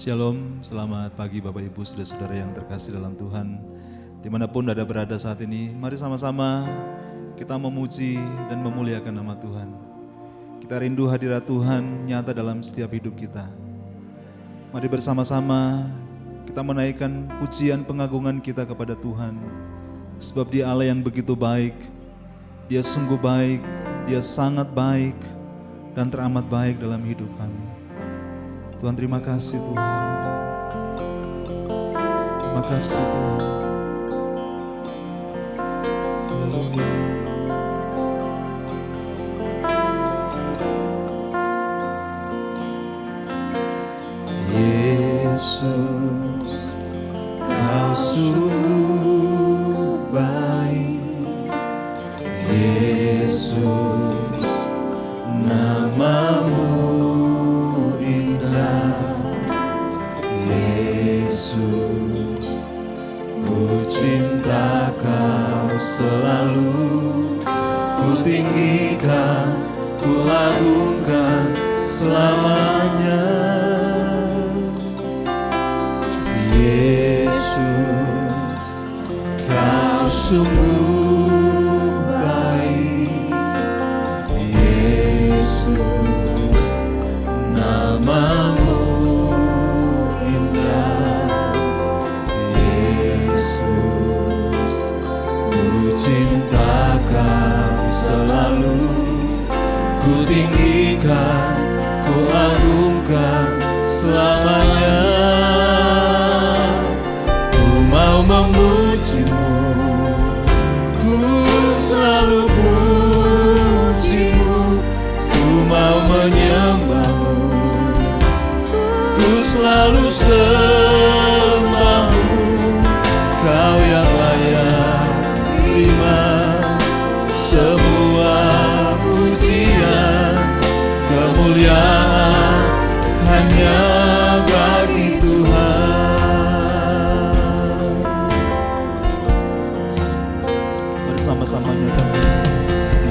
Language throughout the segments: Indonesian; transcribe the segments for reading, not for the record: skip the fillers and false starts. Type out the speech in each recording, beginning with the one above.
Shalom, selamat pagi Bapak Ibu Saudara-saudara yang terkasih dalam Tuhan. Dimanapun Anda berada saat ini, mari sama-sama kita memuji dan memuliakan nama Tuhan. Kita rindu hadirat Tuhan nyata dalam setiap hidup kita. Mari bersama-sama kita menaikkan pujian pengagungan kita kepada Tuhan. Sebab Dia Allah yang begitu baik, Dia sungguh baik, Dia sangat baik dan teramat baik dalam hidup kami. Tuhan, terima kasih Tuhan. Terima kasih Tuhan. Haleluya. Yesus, Kau sungguh baik. Yesus, nama-Mu indah. Yesus, ku cinta Kau selalu. Ku tinggikan, ku agungkan selamanya. Yesus, Kau sungguh baik. Yesus, nama-Mu indah. Yesus, ku cinta Kau selalu. Ku tinggikan, ku agungkan selamanya. Ku mau memuji-Mu, ku selalu puji-Mu. Ku mau menyembah-Mu, ku selalu sembah-Mu. Kau yang layak terima semua pujian. Kemuliaan hanya bagi Tuhan. Bersama-sama nyatakan,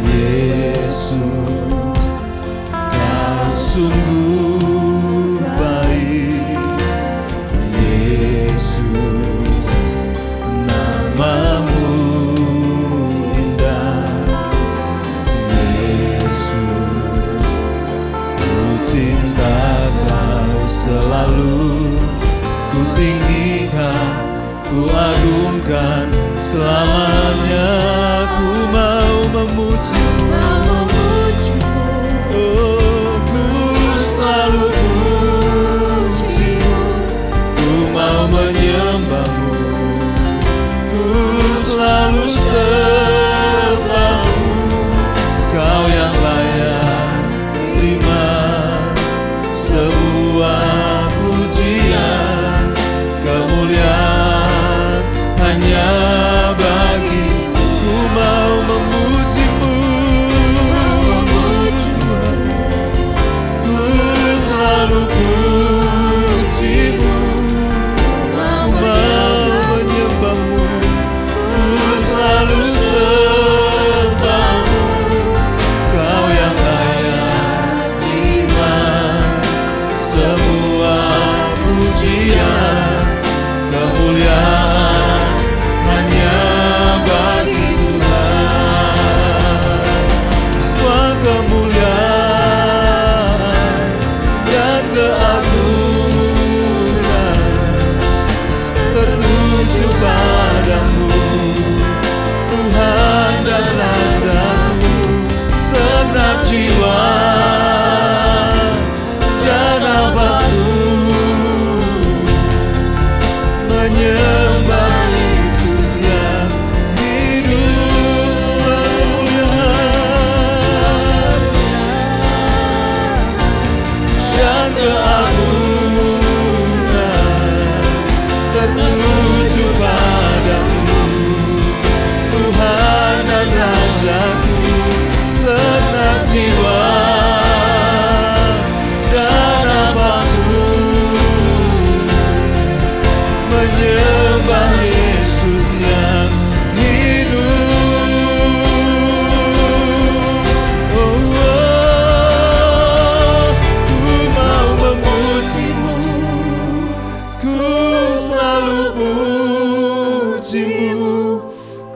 Yesus, Kau sungguh baik. Yesus, nama-Mu indah. Yesus, ku cinta Kau selalu. Ku tinggikan, ku agungkan selamanya. Ku mau memuji-Mu, oh, ku selalu puji-Mu. Ku mau menyembah-Mu, ku selalu sembah-Mu. Kau yang layak terima semua pujian. Kemuliaan hanya bagi. Ku mau memuji-Mu, ku selalu puji-Mu. Ku mau menyembah-Mu, ku selalu sembah-Mu. Kau yang layak terima semua pujian. Kemuliaan hanya bagi Tuhan. Semua kemuliaan dan keagungan tertuju padamu, Tuhan dan Raja-Ku. Segenap jiwa dan nafasku menyembah Yesus yang hidup kemuliaan dan keagungan tertuju padamu, Tuhan dan Raja-Ku. Segenap jiwa dan nafasku menyembah selalu pujimu,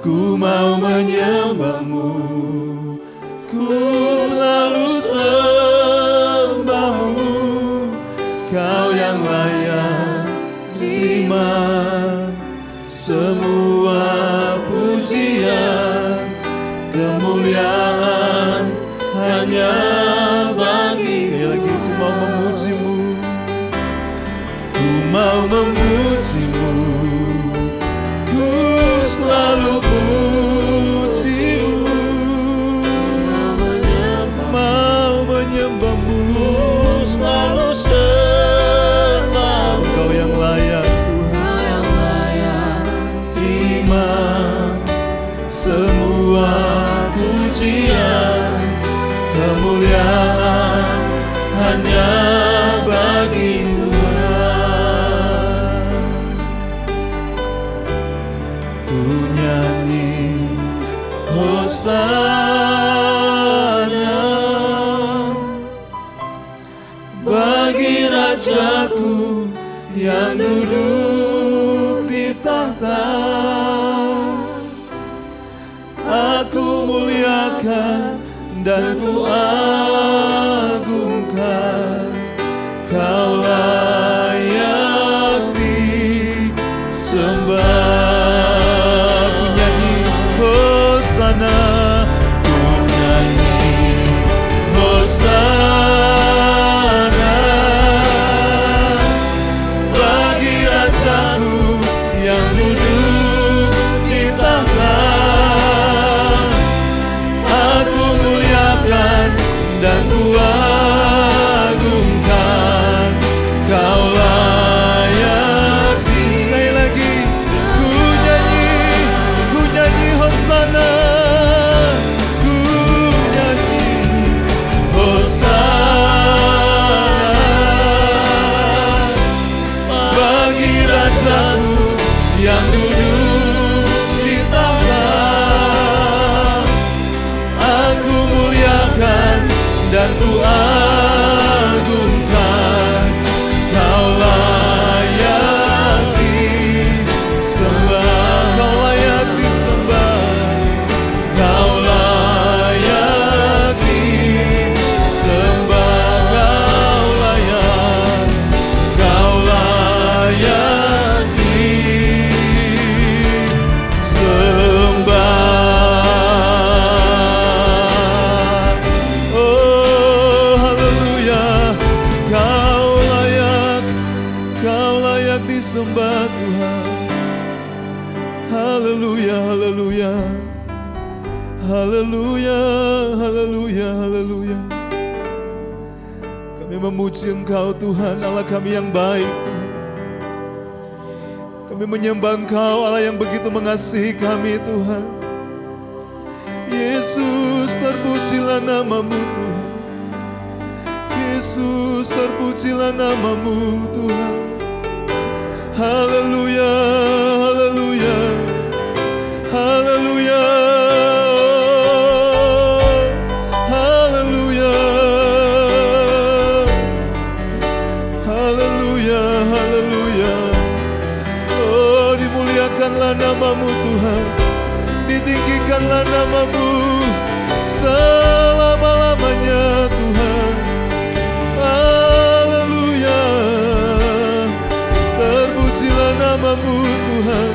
ku mau menyembahmu, ku selalu sembahmu, kau yang layak terima semua pujian, kemuliaan hanya bagi. Sekali lagi, ku mau memujimu, ku mau memujimu, ku selalu pujimu, mau menyembahmu, selalu sembahmu, kau yang layak Tuhan, terima semua pujian, kemuliaan hanya bagi Tuhan. Ku nyanyi Hosana bagi Rajaku yang duduk di tahta. Aku muliakan dan ku agungkan, kau layak disembah. Ku nyanyi Hosana, ku nyanyi Hosana bagi Rajaku yang duduk di tahta. Aku muliakan dan ku agungkan, kau layak di. Sekali lagi, ku nyanyi Hosana, ku nyanyi Hosana bagi Rajaku yang duduk di tahta. Aku muliakan dan ku agungkan, kau layak disembah, kau layak disembah, kau layak disembah, kau layak disembah. Oh haleluya, kau layak disembah Tuhan. Haleluya, haleluya, haleluya, haleluya, haleluya. Kami memuji Engkau Tuhan, Allah kami yang baik Tuhan. Kami menyembah Engkau, Allah yang begitu mengasihi kami Tuhan. Yesus, terpujilah namamu Tuhan. Yesus, terpujilah namamu Tuhan. Haleluya, haleluya, haleluya, haleluya, haleluya, haleluya. Oh, dimuliakanlah namamu Tuhan, ditinggikanlah namamu selama-lamanya Tuhan. Haleluya, terpujilah namamu Tuhan,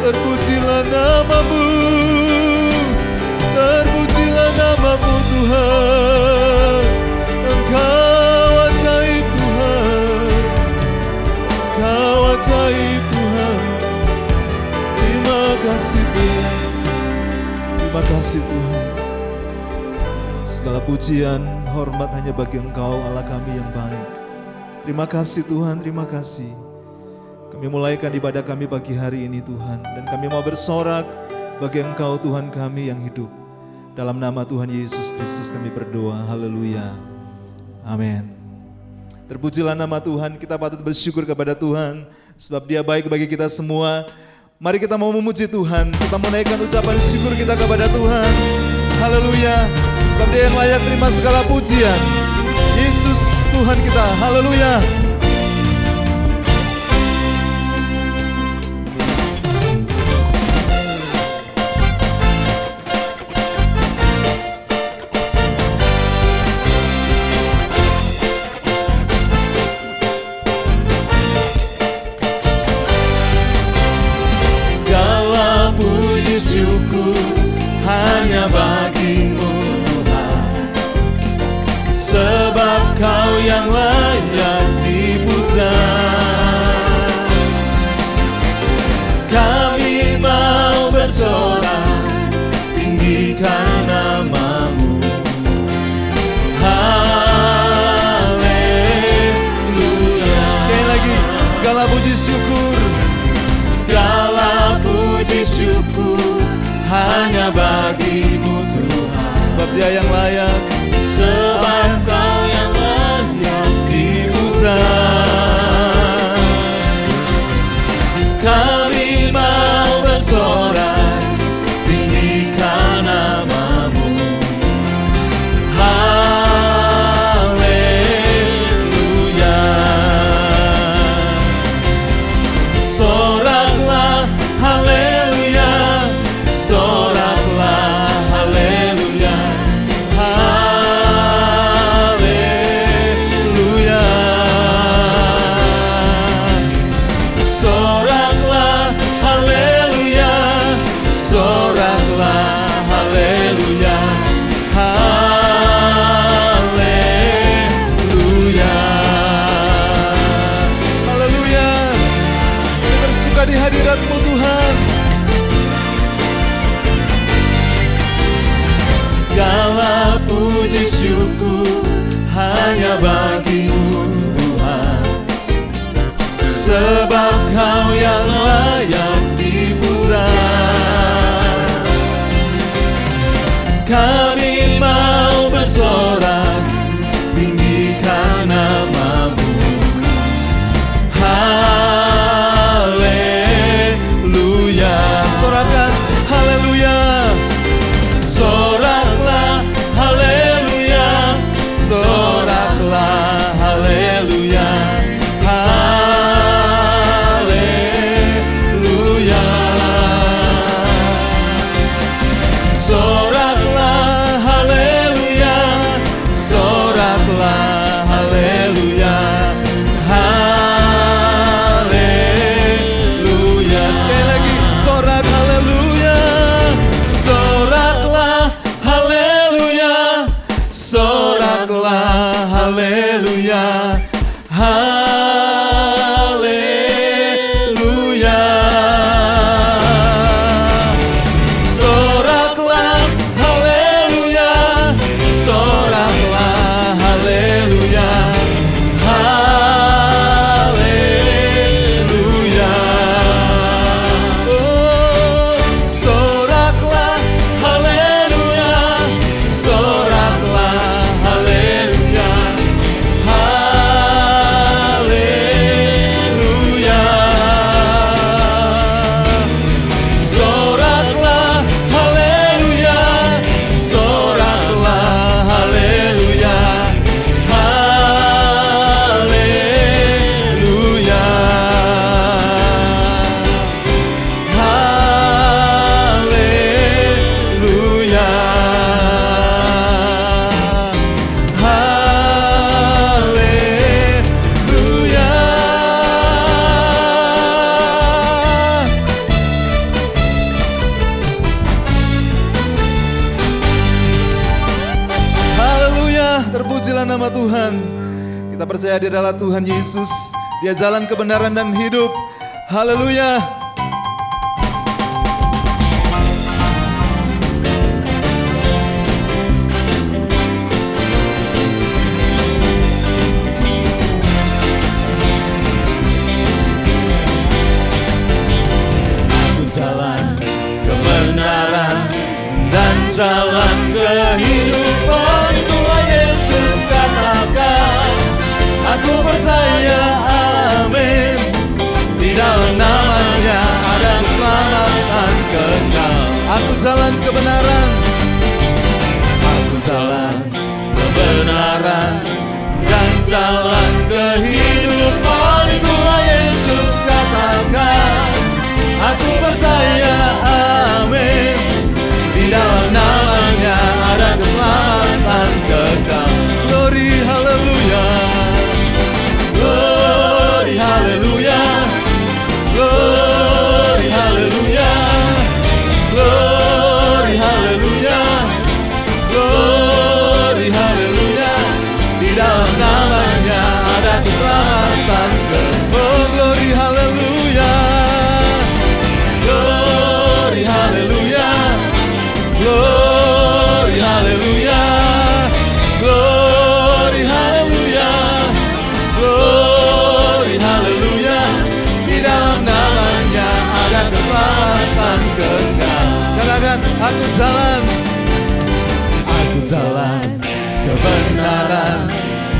terpujilah namamu, terpujilah namamu Tuhan. Engkau ajaib Tuhan, Engkau ajaib Tuhan. Terima kasih Tuhan, terima kasih Tuhan. Segala pujian, hormat hanya bagi Engkau, Allah kami yang baik. Terima kasih Tuhan, terima kasih. Kami mulaikan ibadah kami pagi hari ini Tuhan, dan kami mau bersorak bagi Engkau Tuhan kami yang hidup. Dalam nama Tuhan Yesus Kristus kami berdoa, haleluya, amin. Terpujilah nama Tuhan, kita patut bersyukur kepada Tuhan, sebab Dia baik bagi kita semua. Mari kita mau memuji Tuhan, kita menaikkan ucapan syukur kita kepada Tuhan, haleluya. Sebab Dia yang layak terima segala pujian. Yesus Tuhan kita, haleluya. syukur hanya bagimu Tuhan, sebab Kau yang layak dipuja. Kami mau bersorak, tinggikan nama-Mu. Haleluya. Sekali lagi, segala puji syukur, segala puji syukur hanya bagi-Mu Tuhan, sebab Dia yang layak, sebab Kau yang layak dipuja. Kami mau bersorak, tinggikan nama-Mu. Haleluya. Soraklah haleluya, soraklah haleluya, haleluya. Soraklah haleluya, soraklah haleluya, haleluya. Haleluya. Kami bersuka di hadirat-Mu Tuhan. Segala puji syukur hanya bagi-Mu Tuhan, sebab Kau yang layak dipuja. Kami mau bersorak, tinggikan nama-Mu. Haleluya. Sorakan haleluya, soraklah haleluya, soraklah haleluya, haleluya. Soraklah haleluya, soraklah haleluya, haleluya. Sekali lagi, sorak haleluya, soraklah haleluya, soraklah haleluya, haleluya. Soraklah haleluya, soraklah haleluya, haleluya. Oh, soraklah haleluya, soraklah haleluya, haleluya. Soraklah haleluya, soraklah haleluya, haleluya, haleluya, haleluya. Terpujilah nama Tuhan. Kita percaya Dia adalah Tuhan Yesus. Dia jalan kebenaran dan hidup. Haleluya. Aku jalan kebenaran dan jalan kehidupan, itulah Yesus katakan. Aku percaya, amin. Di dalam nama-Nya ada keselamatan kekal. Aku jalan kebenaran, aku jalan kebenaran dan jalan kehidupan, itulah Yesus katakan. Aku percaya, amin. Di dalam nama-Nya ada keselamatan kekal. Glory haleluya, glory haleluya, glory haleluya, glory. Aku jalan kebenaran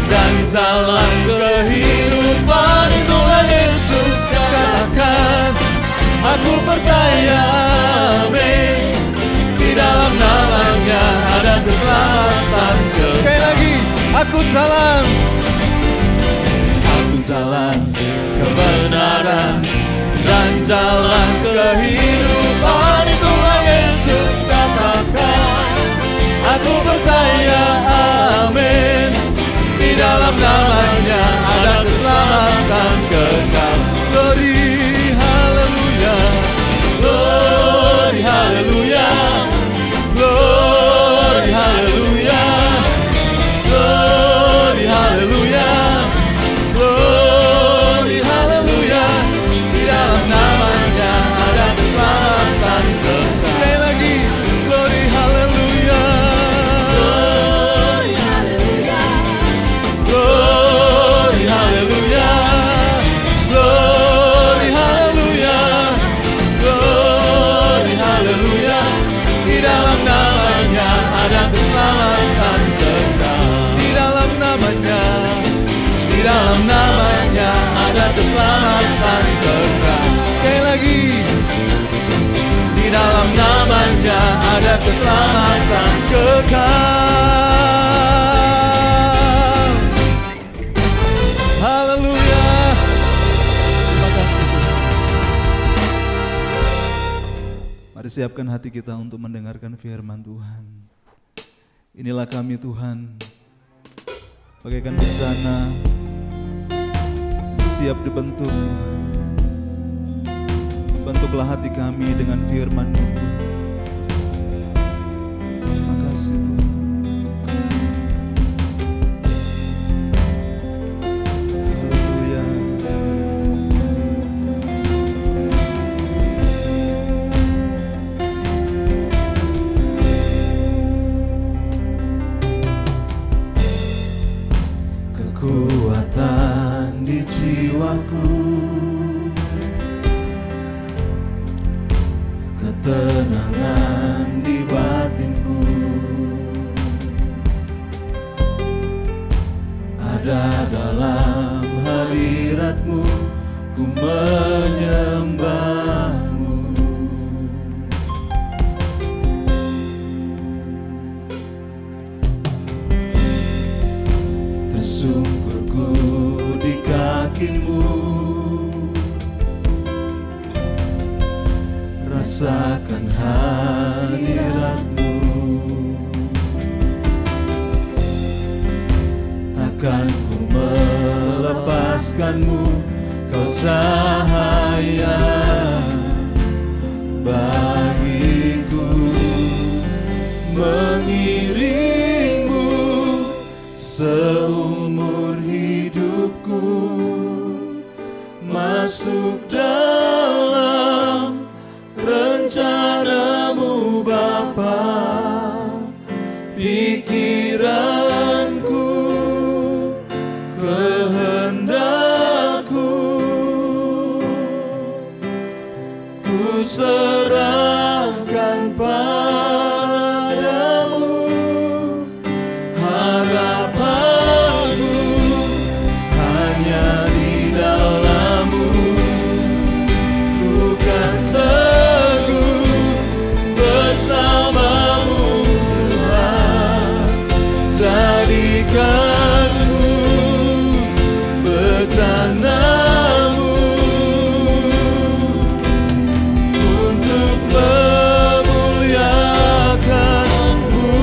dan jalan kehidupan. Itulah Yesus katakan. Aku percaya, amin. Di dalam namanya ada keselamatan. Sekali lagi, aku jalan kebenaran dan jalan kehidupan. Itulah Yesus katakan. Aku percaya, amin. Di dalam namanya ada keselamatan kekal. Glory, haleluya. Glory, haleluya. Glory, haleluya. Glory, haleluya. Glory, haleluya. Di dalam namanya ada keselamatan kekal. Sekali lagi, glory, haleluya. Glory, haleluya. Glory, haleluya. Glory, haleluya. Glory, haleluya. Di dalam namanya ada keselamatan kekal. Di dalam namanya ada keselamatan kekal. Sekali lagi, di dalam namanya ada keselamatan kekal. Haleluya. Terima kasih Tuhan. Mari siapkan hati kita untuk mendengarkan firman Tuhan. Inilah kami Tuhan, bagaikan bencana siap dibentuk Tuhan. Bentuklah hati kami dengan firman-Mu Tuhan. Terima kasih Tuhan. Haleluya. Kekuatan di jiwaku, ketenangan di batinku, ada dalam hadirat-Mu, ku menyembah-Mu. Tersungkurku di kaki-Mu, rasakan hadirat-Mu. Takkan ku melepaskan-Mu, Kau cahaya bagiku. Mengiring-Mu seumur hidupku, masuk dalam rencana-Mu Bapa. Pikiranku, kehendakku, ku serahkan padamu. Harapanku hanya di dalam-Mu, ku kan teguh bersama-Mu Tuhan. Jadikanku bencana-Mu untuk memuliakan-Mu.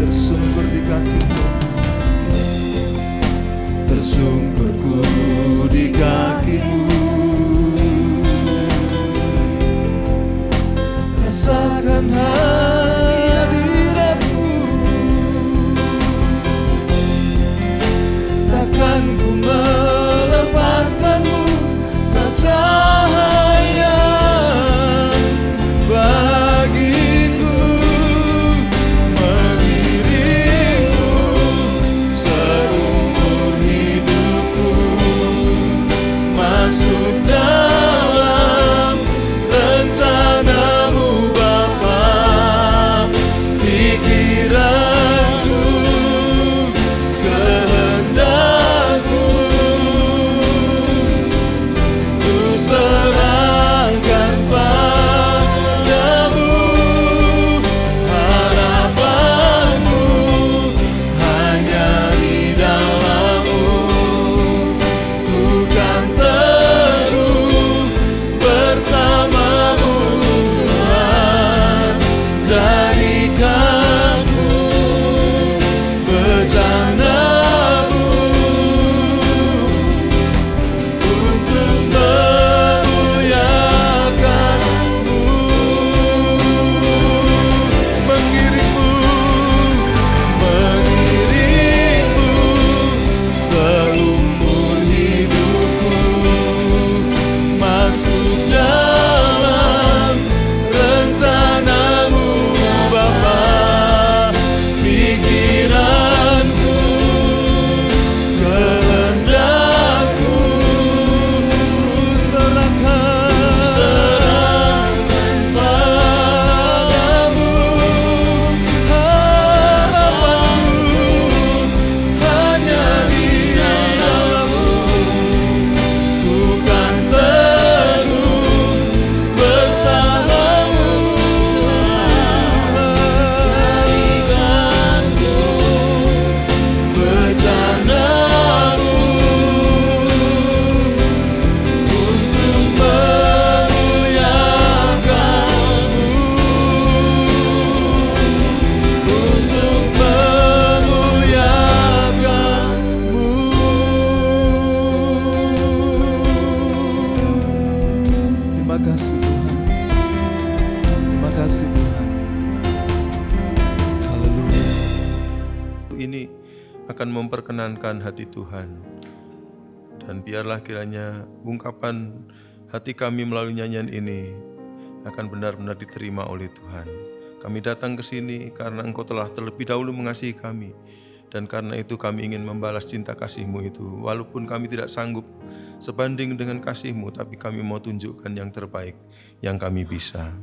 Tersungkur di kaki-Mu, tersungkurku di kaki-Mu. Rasakan hadirat-Mu, takkan ku melepaskan-Mu. Kau cahaya bagiku. Mengiring-Mu jadikanku bencanamu untuk memuliakanmu, mengiringmu seumur hidupku, masuk dalam rencanamu Bapa. Pikiranku, kehendakku ku serahkan padamu. Harapanku hanya di dalammu, ku kan teguh bersamamu. Bencanamu untuk memuliakanmu, untuk memuliakanmu. Terima kasih Tuhan, terima kasih Tuhan. Haleluya. Ini akan memperkenankan hati Tuhan. Dan biarlah kiranya ungkapan hati kami melalui nyanyian ini akan benar-benar diterima oleh Tuhan. Kami datang ke sini karena Engkau telah terlebih dahulu mengasihi kami. Dan karena itu kami ingin membalas cinta kasih-Mu itu. Walaupun kami tidak sanggup sebanding dengan kasih-Mu, tapi kami mau tunjukkan yang terbaik yang kami bisa.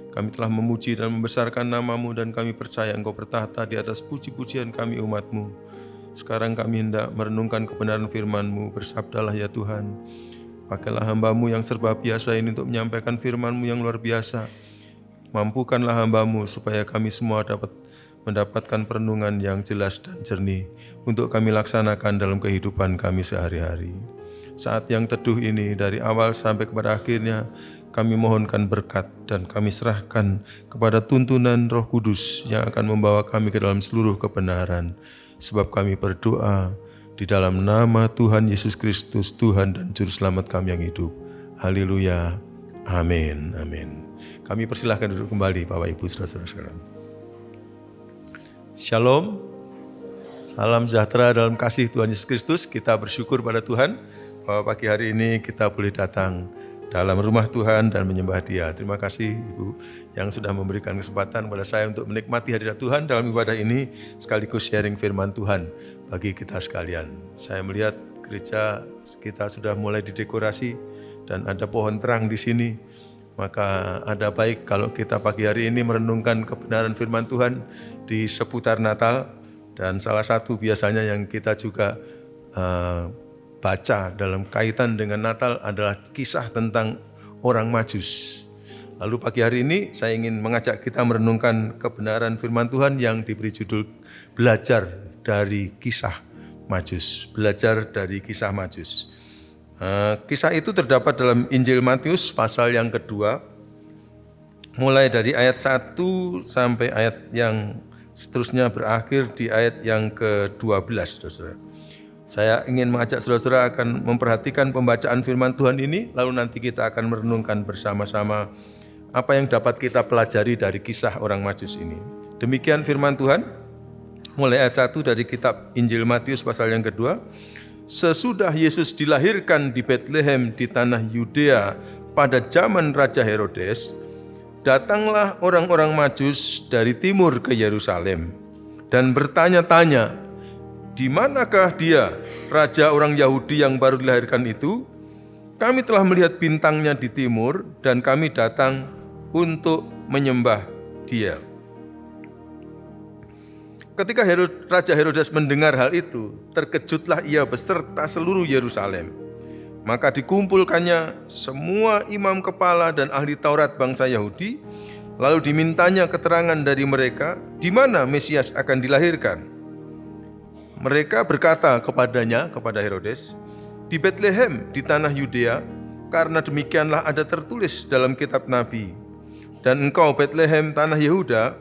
Kami telah memuji dan membesarkan nama-Mu, dan kami percaya Engkau bertahta di atas puji-pujian kami umat-Mu. Sekarang kami hendak merenungkan kebenaran firman-Mu. Bersabdalah ya Tuhan, pakailah hamba-Mu yang serba biasa ini untuk menyampaikan firman-Mu yang luar biasa. Mampukanlah hamba-Mu supaya kami semua dapat mendapatkan perenungan yang jelas dan jernih untuk kami laksanakan dalam kehidupan kami sehari-hari. Saat yang teduh ini dari awal sampai kepada akhirnya, kami mohonkan berkat dan kami serahkan kepada tuntunan Roh Kudus yang akan membawa kami ke dalam seluruh kebenaran. Sebab kami berdoa di dalam nama Tuhan Yesus Kristus, Tuhan dan Juru Selamat kami yang hidup. Haleluya. Amin. Amin. Kami persilahkan duduk kembali Bapak Ibu Saudara-saudara sekalian. Shalom. Salam sejahtera dalam kasih Tuhan Yesus Kristus. Kita bersyukur pada Tuhan bahwa pagi hari ini kita boleh datang dalam rumah Tuhan dan menyembah Dia. Terima kasih Ibu yang sudah memberikan kesempatan kepada saya untuk menikmati hadirat Tuhan dalam ibadah ini, sekaligus sharing firman Tuhan bagi kita sekalian. Saya melihat gereja kita sudah mulai didekorasi dan ada pohon terang di sini. Maka ada baik kalau kita pagi hari ini merenungkan kebenaran firman Tuhan di seputar Natal. Dan salah satu biasanya yang kita juga baca dalam kaitan dengan Natal adalah kisah tentang orang Majus. Lalu pagi hari ini saya ingin mengajak kita merenungkan kebenaran firman Tuhan yang diberi judul Belajar dari Kisah Majus. Belajar dari Kisah Majus. Kisah itu terdapat dalam Injil Matius pasal yang kedua, mulai dari ayat 1 sampai ayat yang seterusnya berakhir di ayat yang ke-12, saudara. Saya ingin mengajak saudara-saudara akan memperhatikan pembacaan firman Tuhan ini, lalu nanti kita akan merenungkan bersama-sama apa yang dapat kita pelajari dari kisah orang Majus ini. Demikian firman Tuhan, mulai ayat 1 dari kitab Injil Matius pasal yang kedua. Sesudah Yesus dilahirkan di Betlehem di tanah Yudea pada zaman Raja Herodes, datanglah orang-orang Majus dari timur ke Yerusalem dan bertanya-tanya, di manakah dia, raja orang Yahudi yang baru dilahirkan itu? Kami telah melihat bintangnya di timur dan kami datang untuk menyembah dia. Ketika Raja Herodes mendengar hal itu, terkejutlah ia beserta seluruh Yerusalem. Maka dikumpulkannya semua imam kepala dan ahli Taurat bangsa Yahudi, lalu dimintanya keterangan dari mereka di mana Mesias akan dilahirkan. Mereka berkata kepadanya, kepada Herodes, di Betlehem di tanah Yudea, karena demikianlah ada tertulis dalam kitab Nabi. Dan engkau Betlehem tanah Yehuda,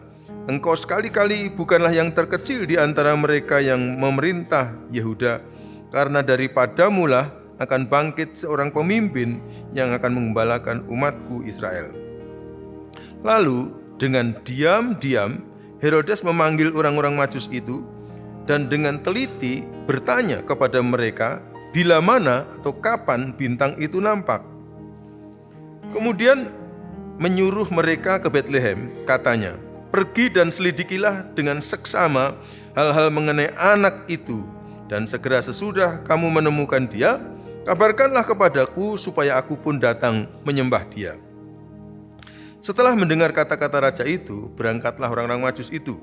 engkau sekali-kali bukanlah yang terkecil di antara mereka yang memerintah Yehuda, karena daripadamulah akan bangkit seorang pemimpin yang akan mengembalakan umatku Israel. Lalu dengan diam-diam Herodes memanggil orang-orang Majus itu dan dengan teliti bertanya kepada mereka bila mana atau kapan bintang itu nampak. Kemudian menyuruh mereka ke Betlehem, katanya, pergi dan selidikilah dengan seksama hal-hal mengenai anak itu, dan segera sesudah kamu menemukan dia, kabarkanlah kepadaku supaya aku pun datang menyembah dia. Setelah mendengar kata-kata raja itu, berangkatlah orang-orang Majus itu,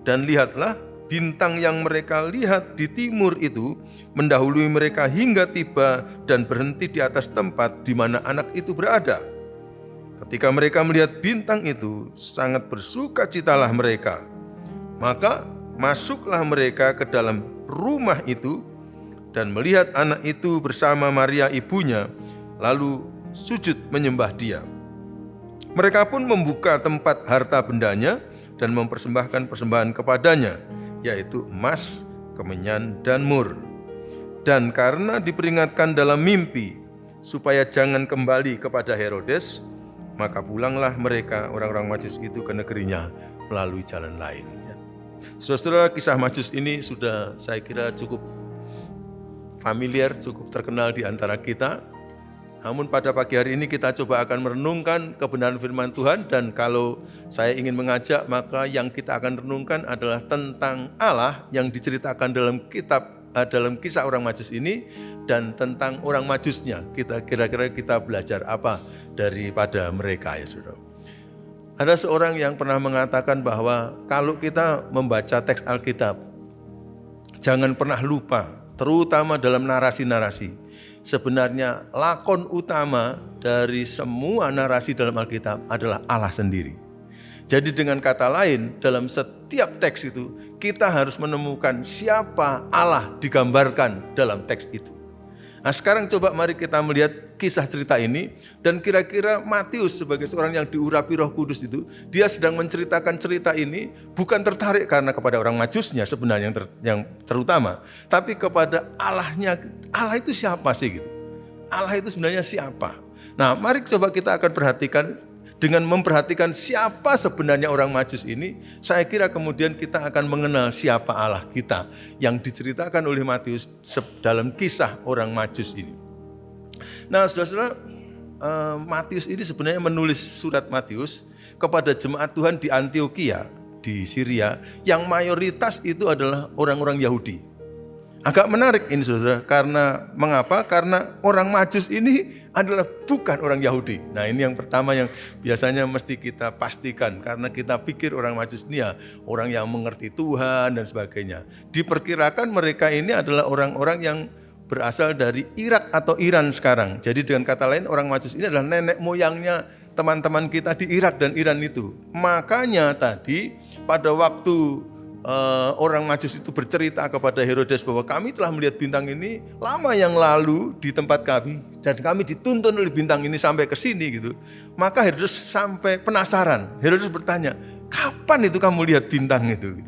dan lihatlah bintang yang mereka lihat di timur itu mendahului mereka hingga tiba dan berhenti di atas tempat di mana anak itu berada. Ketika mereka melihat bintang itu, sangat bersukacitalah mereka. Maka masuklah mereka ke dalam rumah itu dan melihat anak itu bersama Maria ibunya, lalu sujud menyembah dia. Mereka pun membuka tempat harta bendanya dan mempersembahkan persembahan kepadanya, yaitu emas, kemenyan, dan mur. Dan karena diperingatkan dalam mimpi supaya jangan kembali kepada Herodes, maka pulanglah mereka orang-orang Majus itu ke negerinya melalui jalan lain. Saudara-saudara, kisah Majus ini sudah saya kira cukup familiar, cukup terkenal di antara kita. Namun pada pagi hari ini kita coba akan merenungkan kebenaran firman Tuhan, dan kalau saya ingin mengajak, maka yang kita akan renungkan adalah tentang Allah yang diceritakan dalam kisah orang Majus ini, dan tentang orang Majusnya. Kira-kira kita belajar apa daripada mereka, ya saudara. Ada seorang yang pernah mengatakan bahwa kalau kita membaca teks Alkitab, jangan pernah lupa, terutama dalam narasi-narasi, sebenarnya lakon utama dari semua narasi dalam Alkitab adalah Allah sendiri. Jadi dengan kata lain, dalam setiap teks itu, kita harus menemukan siapa Allah digambarkan dalam teks itu. Nah sekarang coba mari kita melihat kisah cerita ini, dan kira-kira Matius sebagai seorang yang diurapi Roh Kudus itu, dia sedang menceritakan cerita ini bukan tertarik karena kepada orang Majusnya sebenarnya yang terutama, tapi kepada Allahnya. Allah itu siapa sih gitu? Allah itu sebenarnya siapa? Nah mari coba kita akan perhatikan. Dengan memperhatikan siapa sebenarnya orang Majus ini, saya kira kemudian kita akan mengenal siapa Allah kita yang diceritakan oleh Matius dalam kisah orang Majus ini. Nah saudara-saudara, Matius ini sebenarnya menulis surat Matius kepada jemaat Tuhan di Antioquia, di Syria, yang mayoritas itu adalah orang-orang Yahudi. Agak menarik ini saudara, karena mengapa? Karena orang Majus ini adalah bukan orang Yahudi. Nah ini yang pertama yang biasanya mesti kita pastikan, karena kita pikir orang Majus ini ya orang yang mengerti Tuhan dan sebagainya. Diperkirakan mereka ini adalah orang-orang yang berasal dari Irak atau Iran sekarang. Jadi dengan kata lain, orang Majus ini adalah nenek moyangnya teman-teman kita di Irak dan Iran itu. Makanya tadi pada waktu orang Majus itu bercerita kepada Herodes bahwa kami telah melihat bintang ini lama yang lalu di tempat kami, dan kami dituntun oleh bintang ini sampai ke sini gitu. Maka Herodes sampai penasaran. Herodes bertanya, kapan itu kamu lihat bintang itu?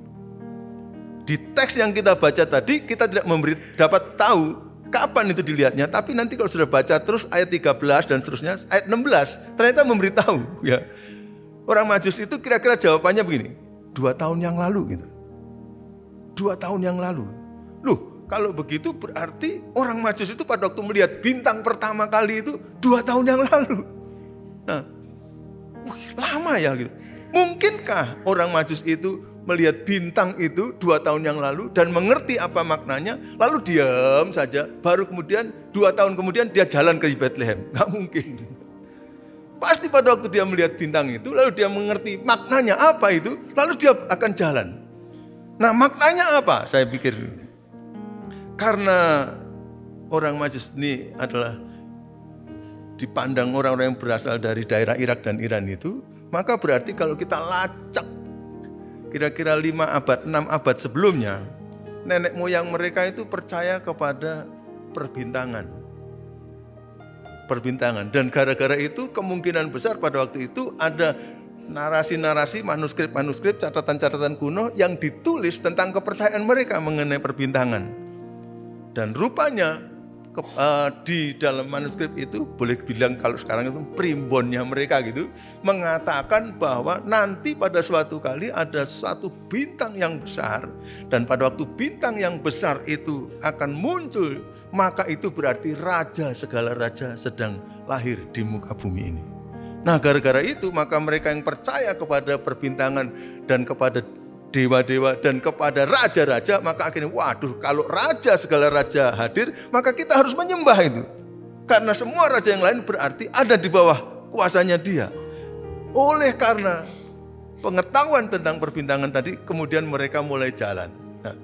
Di teks yang kita baca tadi kita tidak dapat tahu kapan itu dilihatnya, tapi nanti kalau sudah baca terus ayat 13 dan seterusnya, ayat 16 ternyata memberitahu ya. Orang Majus itu kira-kira jawabannya begini, 2 tahun yang lalu gitu. 2 tahun yang lalu. Loh, kalau begitu berarti orang Majus itu pada waktu melihat bintang pertama kali itu 2 tahun yang lalu. Nah, lama ya gitu. Mungkinkah orang Majus itu melihat bintang itu 2 tahun yang lalu dan mengerti apa maknanya, lalu diam saja, baru kemudian 2 tahun kemudian dia jalan ke Betlehem? Gak mungkin. Pasti pada waktu dia melihat bintang itu, lalu dia mengerti maknanya apa itu, lalu dia akan jalan. Nah maknanya apa? Saya pikir karena orang Majus ini adalah dipandang orang-orang yang berasal dari daerah Irak dan Iran itu, maka berarti kalau kita lacak kira-kira 5 abad, 6 abad sebelumnya, nenek moyang mereka itu percaya kepada perbintangan. Dan gara-gara itu kemungkinan besar pada waktu itu ada narasi-narasi, manuskrip-manuskrip, catatan-catatan kuno yang ditulis tentang kepercayaan mereka mengenai perbintangan. Dan rupanya di dalam manuskrip itu, boleh bilang kalau sekarang itu primbonnya mereka gitu, mengatakan bahwa nanti pada suatu kali ada satu bintang yang besar, dan pada waktu bintang yang besar itu akan muncul, maka itu berarti raja segala raja sedang lahir di muka bumi ini. Nah, gara-gara itu maka mereka yang percaya kepada perbintangan dan kepada dewa-dewa dan kepada raja-raja, maka akhirnya waduh, kalau raja segala raja hadir, maka kita harus menyembah itu. Karena semua raja yang lain berarti ada di bawah kuasanya dia. Oleh karena pengetahuan tentang perbintangan tadi, kemudian mereka mulai jalan. Nah,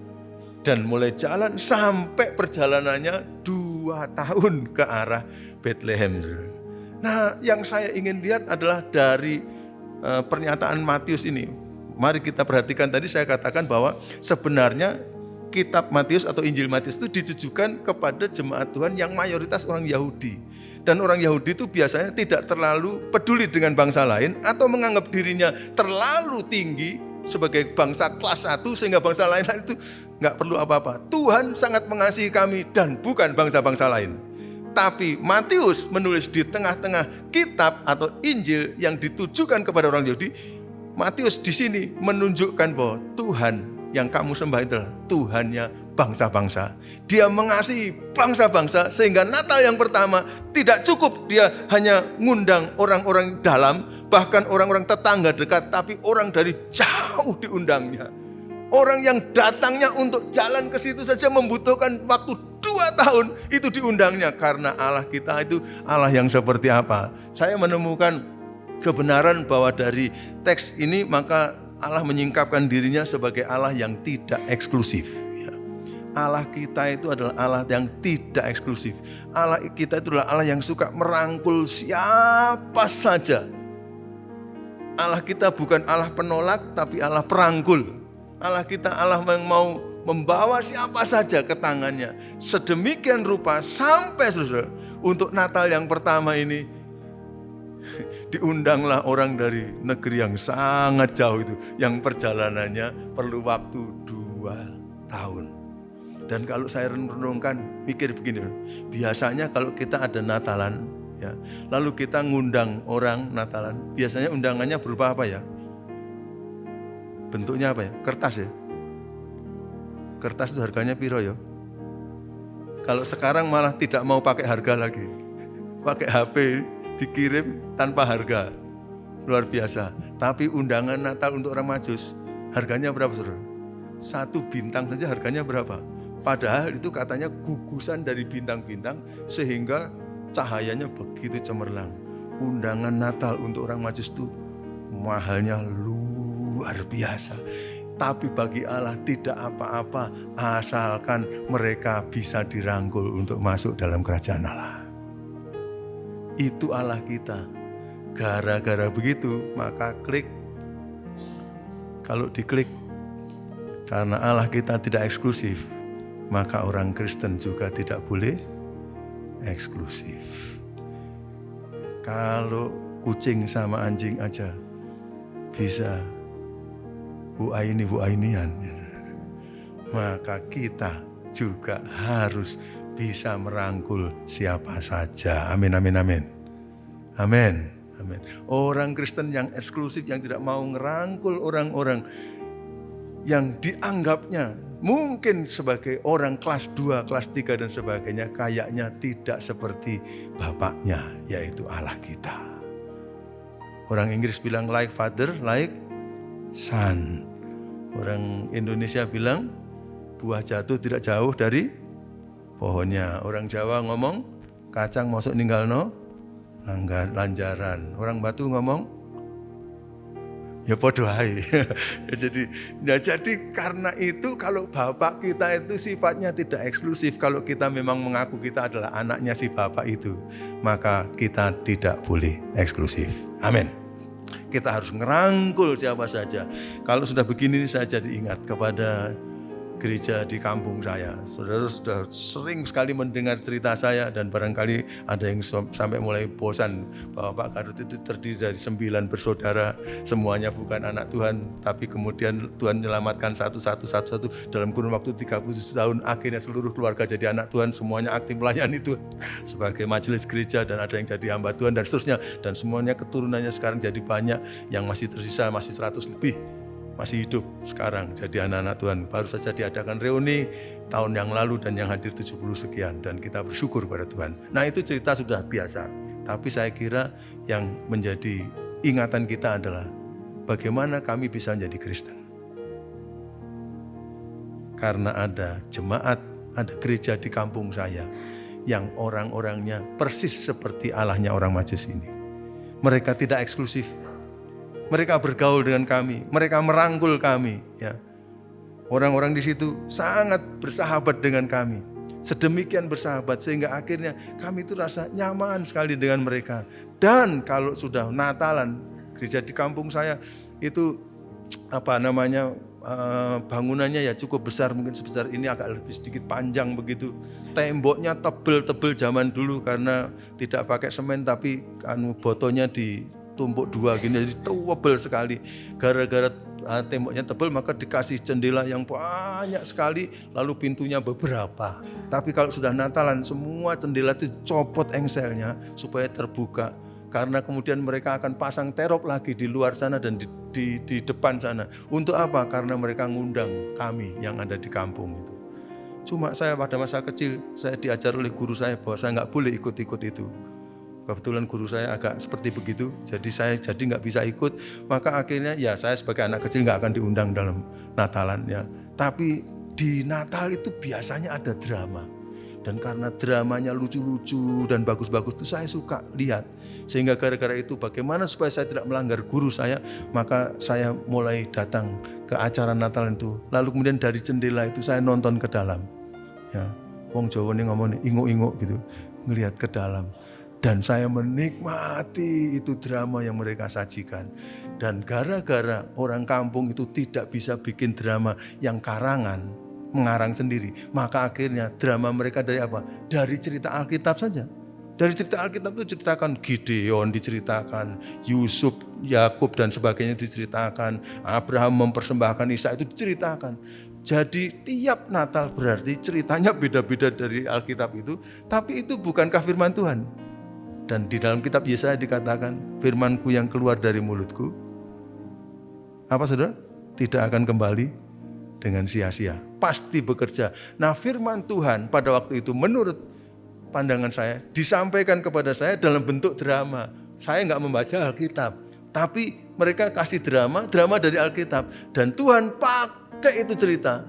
dan mulai jalan sampai perjalanannya 2 tahun ke arah Bethlehem. Nah, yang saya ingin lihat adalah dari pernyataan Matius ini. Mari kita perhatikan, tadi saya katakan bahwa sebenarnya kitab Matius atau Injil Matius itu ditujukan kepada jemaat Tuhan yang mayoritas orang Yahudi. Dan orang Yahudi itu biasanya tidak terlalu peduli dengan bangsa lain atau menganggap dirinya terlalu tinggi sebagai bangsa kelas 1 sehingga bangsa lain itu nggak perlu apa-apa. Tuhan sangat mengasihi kami dan bukan bangsa-bangsa lain. Tapi Matius menulis di tengah-tengah kitab atau Injil yang ditujukan kepada orang Yahudi. Matius di sini menunjukkan bahwa Tuhan yang kamu sembah adalah Tuhannya bangsa-bangsa. Dia mengasihi bangsa-bangsa sehingga Natal yang pertama tidak cukup dia hanya ngundang orang-orang dalam, bahkan orang-orang tetangga dekat, tapi orang dari jauh diundangnya. Orang yang datangnya untuk jalan ke situ saja membutuhkan waktu 2 tahun itu diundangnya, karena Allah kita itu Allah yang seperti apa. Saya menemukan kebenaran bahwa dari teks ini maka Allah menyingkapkan dirinya sebagai Allah yang tidak eksklusif. Allah kita itu adalah Allah yang tidak eksklusif. Allah kita itu adalah Allah yang suka merangkul siapa saja. Allah kita bukan Allah penolak tapi Allah perangkul. Allah kita Allah yang mau membawa siapa saja ke tangannya. Sedemikian rupa sampai saudara untuk Natal yang pertama ini diundanglah orang dari negeri yang sangat jauh itu, yang perjalanannya perlu waktu 2 tahun. Dan kalau saya renungkan, mikir begini, biasanya kalau kita ada Natalan, ya, lalu kita ngundang orang Natalan, biasanya undangannya berupa apa ya? Bentuknya apa ya? Kertas ya? Kertas itu harganya piro ya? Kalau sekarang malah tidak mau pakai harga lagi, pakai HP, dikirim tanpa harga, luar biasa. Tapi undangan Natal untuk orang Majus harganya berapa saudara? 1 bintang saja harganya berapa? Padahal itu katanya gugusan dari bintang-bintang sehingga cahayanya begitu cemerlang. Undangan Natal untuk orang Majus itu mahalnya luar biasa. Tapi bagi Allah tidak apa-apa asalkan mereka bisa dirangkul untuk masuk dalam kerajaan Allah. Itu Allah kita. Gara-gara begitu maka klik. Kalau diklik, karena Allah kita tidak eksklusif, maka orang Kristen juga tidak boleh eksklusif. Kalau kucing sama anjing aja bisa bu-ainian, maka kita juga harus bisa merangkul siapa saja. Amin, amin, amin. Amin, amin. Orang Kristen yang eksklusif, yang tidak mau ngerangkul orang-orang yang dianggapnya mungkin sebagai orang kelas 2, kelas 3 dan sebagainya, kayaknya tidak seperti Bapaknya, yaitu Allah kita. Orang Inggris bilang like father, like son. Orang Indonesia bilang buah jatuh tidak jauh dari pohonnya. Orang Jawa ngomong kacang masuk ninggalno lanjaran. Orang Batu ngomong ya podo ae. Jadi karena itu kalau Bapak kita itu sifatnya tidak eksklusif. Kalau kita memang mengaku kita adalah anaknya si Bapak itu, maka kita tidak boleh eksklusif. Amin. Kita harus ngerangkul siapa saja. Kalau sudah begini saya jadi ingat kepada gereja di kampung saya. Saudara sudah sering sekali mendengar cerita saya dan barangkali ada yang sampai mulai bosan bahwa Pak Kadut itu terdiri dari 9 bersaudara, semuanya bukan anak Tuhan, tapi kemudian Tuhan menyelamatkan satu dalam kurun waktu 37 tahun. Akhirnya seluruh keluarga jadi anak Tuhan, semuanya aktif melayani Tuhan sebagai majelis gereja, dan ada yang jadi hamba Tuhan dan seterusnya, dan semuanya keturunannya sekarang jadi banyak, yang masih tersisa masih 100 lebih. Masih hidup sekarang jadi anak-anak Tuhan. Baru saja diadakan reuni tahun yang lalu dan yang hadir 70 sekian, dan kita bersyukur pada Tuhan. Nah, itu cerita sudah biasa. Tapi saya kira yang menjadi ingatan kita adalah bagaimana kami bisa menjadi Kristen. Karena ada jemaat, ada gereja di kampung saya yang orang-orangnya persis seperti Allahnya orang Majus ini. Mereka tidak eksklusif. Mereka bergaul dengan kami, mereka merangkul kami, ya. Orang-orang di situ sangat bersahabat dengan kami, sedemikian bersahabat sehingga akhirnya kami itu rasa nyaman sekali dengan mereka. Dan kalau sudah Natalan, gereja di kampung saya itu bangunannya ya cukup besar, mungkin sebesar ini, agak lebih sedikit panjang begitu. Temboknya tebel-tebel zaman dulu karena tidak pakai semen, tapi botonya ditumpuk 2 gini, jadi tebel sekali. Gara-gara temboknya tebel maka dikasih jendela yang banyak sekali, lalu pintunya beberapa. Tapi kalau sudah Natalan, semua jendela itu copot engselnya supaya terbuka. Karena kemudian mereka akan pasang terop lagi di luar sana dan di depan sana. Untuk apa? Karena mereka ngundang kami yang ada di kampung itu. Cuma saya pada masa kecil, saya diajar oleh guru saya bahwa saya nggak boleh ikut-ikut itu. Kebetulan guru saya agak seperti begitu, jadi saya nggak bisa ikut. Maka akhirnya ya saya sebagai anak kecil nggak akan diundang dalam Natalan, ya. Tapi di Natal itu biasanya ada drama. Dan karena dramanya lucu-lucu dan bagus-bagus itu saya suka lihat. Sehingga gara-gara itu bagaimana supaya saya tidak melanggar guru saya, maka saya mulai datang ke acara Natal itu. Lalu kemudian dari jendela itu saya nonton ke dalam. Ya, wong Jawa ini ngomong inguk-inguk gitu, ngelihat ke dalam. Dan saya menikmati itu drama yang mereka sajikan. Dan gara-gara orang kampung itu tidak bisa bikin drama yang karangan, mengarang sendiri, maka akhirnya drama mereka dari apa? Dari cerita Alkitab saja. Dari cerita Alkitab itu ceritakan Gideon, diceritakan Yusuf, Yakub dan sebagainya diceritakan, Abraham mempersembahkan Ishak itu diceritakan. Jadi tiap Natal berarti ceritanya beda-beda dari Alkitab itu, tapi itu bukankah firman Tuhan? Dan di dalam kitab Yesaya dikatakan, firmanku yang keluar dari mulutku, apa saudara? Tidak akan kembali dengan sia-sia, pasti bekerja. Nah, firman Tuhan pada waktu itu menurut pandangan saya disampaikan kepada saya dalam bentuk drama. Saya nggak membaca Alkitab, tapi mereka kasih drama dari Alkitab. Dan Tuhan pakai itu cerita.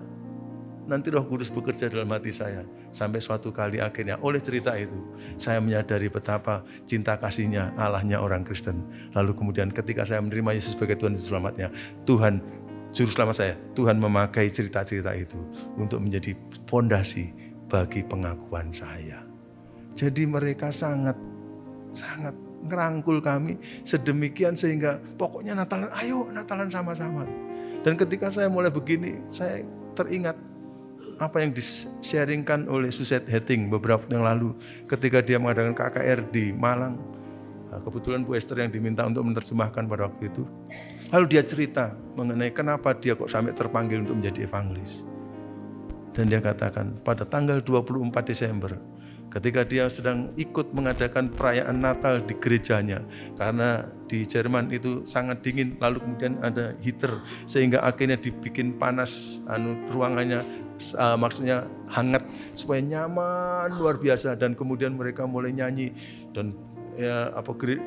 Nanti Roh Kudus bekerja dalam hati saya. Sampai suatu kali akhirnya oleh cerita itu saya menyadari betapa cinta kasihnya Allahnya orang Kristen. Lalu kemudian ketika saya menerima Yesus sebagai Tuhan dan Selamatnya, Tuhan Juru Selamat saya, Tuhan memakai cerita-cerita itu untuk menjadi fondasi bagi pengakuan saya. Jadi mereka sangat ngerangkul kami sedemikian sehingga pokoknya Natalan, ayo Natalan sama-sama. Dan ketika saya mulai begini, saya teringat apa yang di-sharingkan oleh Suzette Hetting beberapa tahun yang lalu ketika dia mengadakan KKR di Malang. Kebetulan Bu Esther yang diminta untuk menerjemahkan pada waktu itu. Lalu dia cerita mengenai kenapa dia kok sampai terpanggil untuk menjadi evangelis. Dan dia katakan pada tanggal 24 Desember ketika dia sedang ikut mengadakan perayaan Natal di gerejanya, karena di Jerman itu sangat dingin, lalu kemudian ada heater sehingga akhirnya dibikin panas ruangannya, maksudnya hangat supaya nyaman luar biasa. Dan kemudian mereka mulai nyanyi dan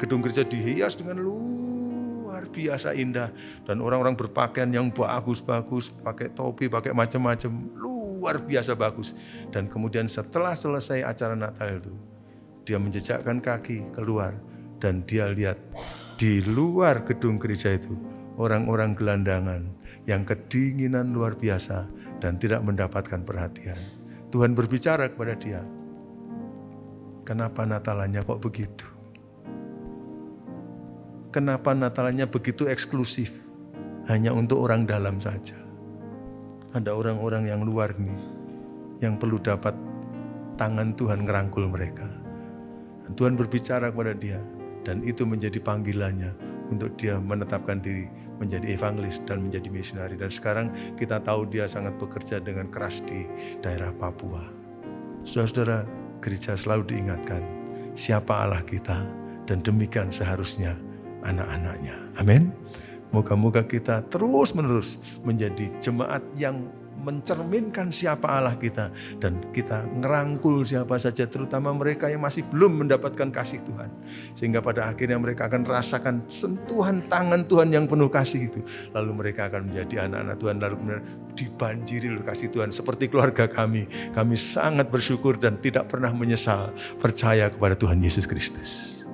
gedung gereja dihias dengan luar biasa indah, dan orang-orang berpakaian yang bagus-bagus, pakai topi, pakai macam-macam, luar biasa bagus. Dan kemudian setelah selesai acara Natal itu, dia menjejakkan kaki keluar dan dia lihat di luar gedung gereja itu orang-orang gelandangan yang kedinginan luar biasa dan tidak mendapatkan perhatian. Tuhan berbicara kepada dia, kenapa Natalannya kok begitu? Kenapa Natalannya begitu eksklusif? Hanya untuk orang dalam saja. Ada orang-orang yang luar nih, yang perlu dapat tangan Tuhan ngerangkul mereka. Dan Tuhan berbicara kepada dia, dan itu menjadi panggilannya untuk dia menetapkan diri menjadi evangelis dan menjadi misionari. Dan sekarang kita tahu dia sangat bekerja dengan keras di daerah Papua. Saudara-saudara, gereja selalu diingatkan siapa Allah kita, dan demikian seharusnya anak-anaknya. Amin. Moga-moga kita terus-menerus menjadi jemaat yang mencerminkan siapa Allah kita, dan kita ngerangkul siapa saja, terutama mereka yang masih belum mendapatkan kasih Tuhan, sehingga pada akhirnya mereka akan rasakan sentuhan tangan Tuhan yang penuh kasih itu, lalu mereka akan menjadi anak-anak Tuhan, lalu kemudian dibanjiri oleh kasih Tuhan. Seperti keluarga kami sangat bersyukur dan tidak pernah menyesal percaya kepada Tuhan Yesus Kristus.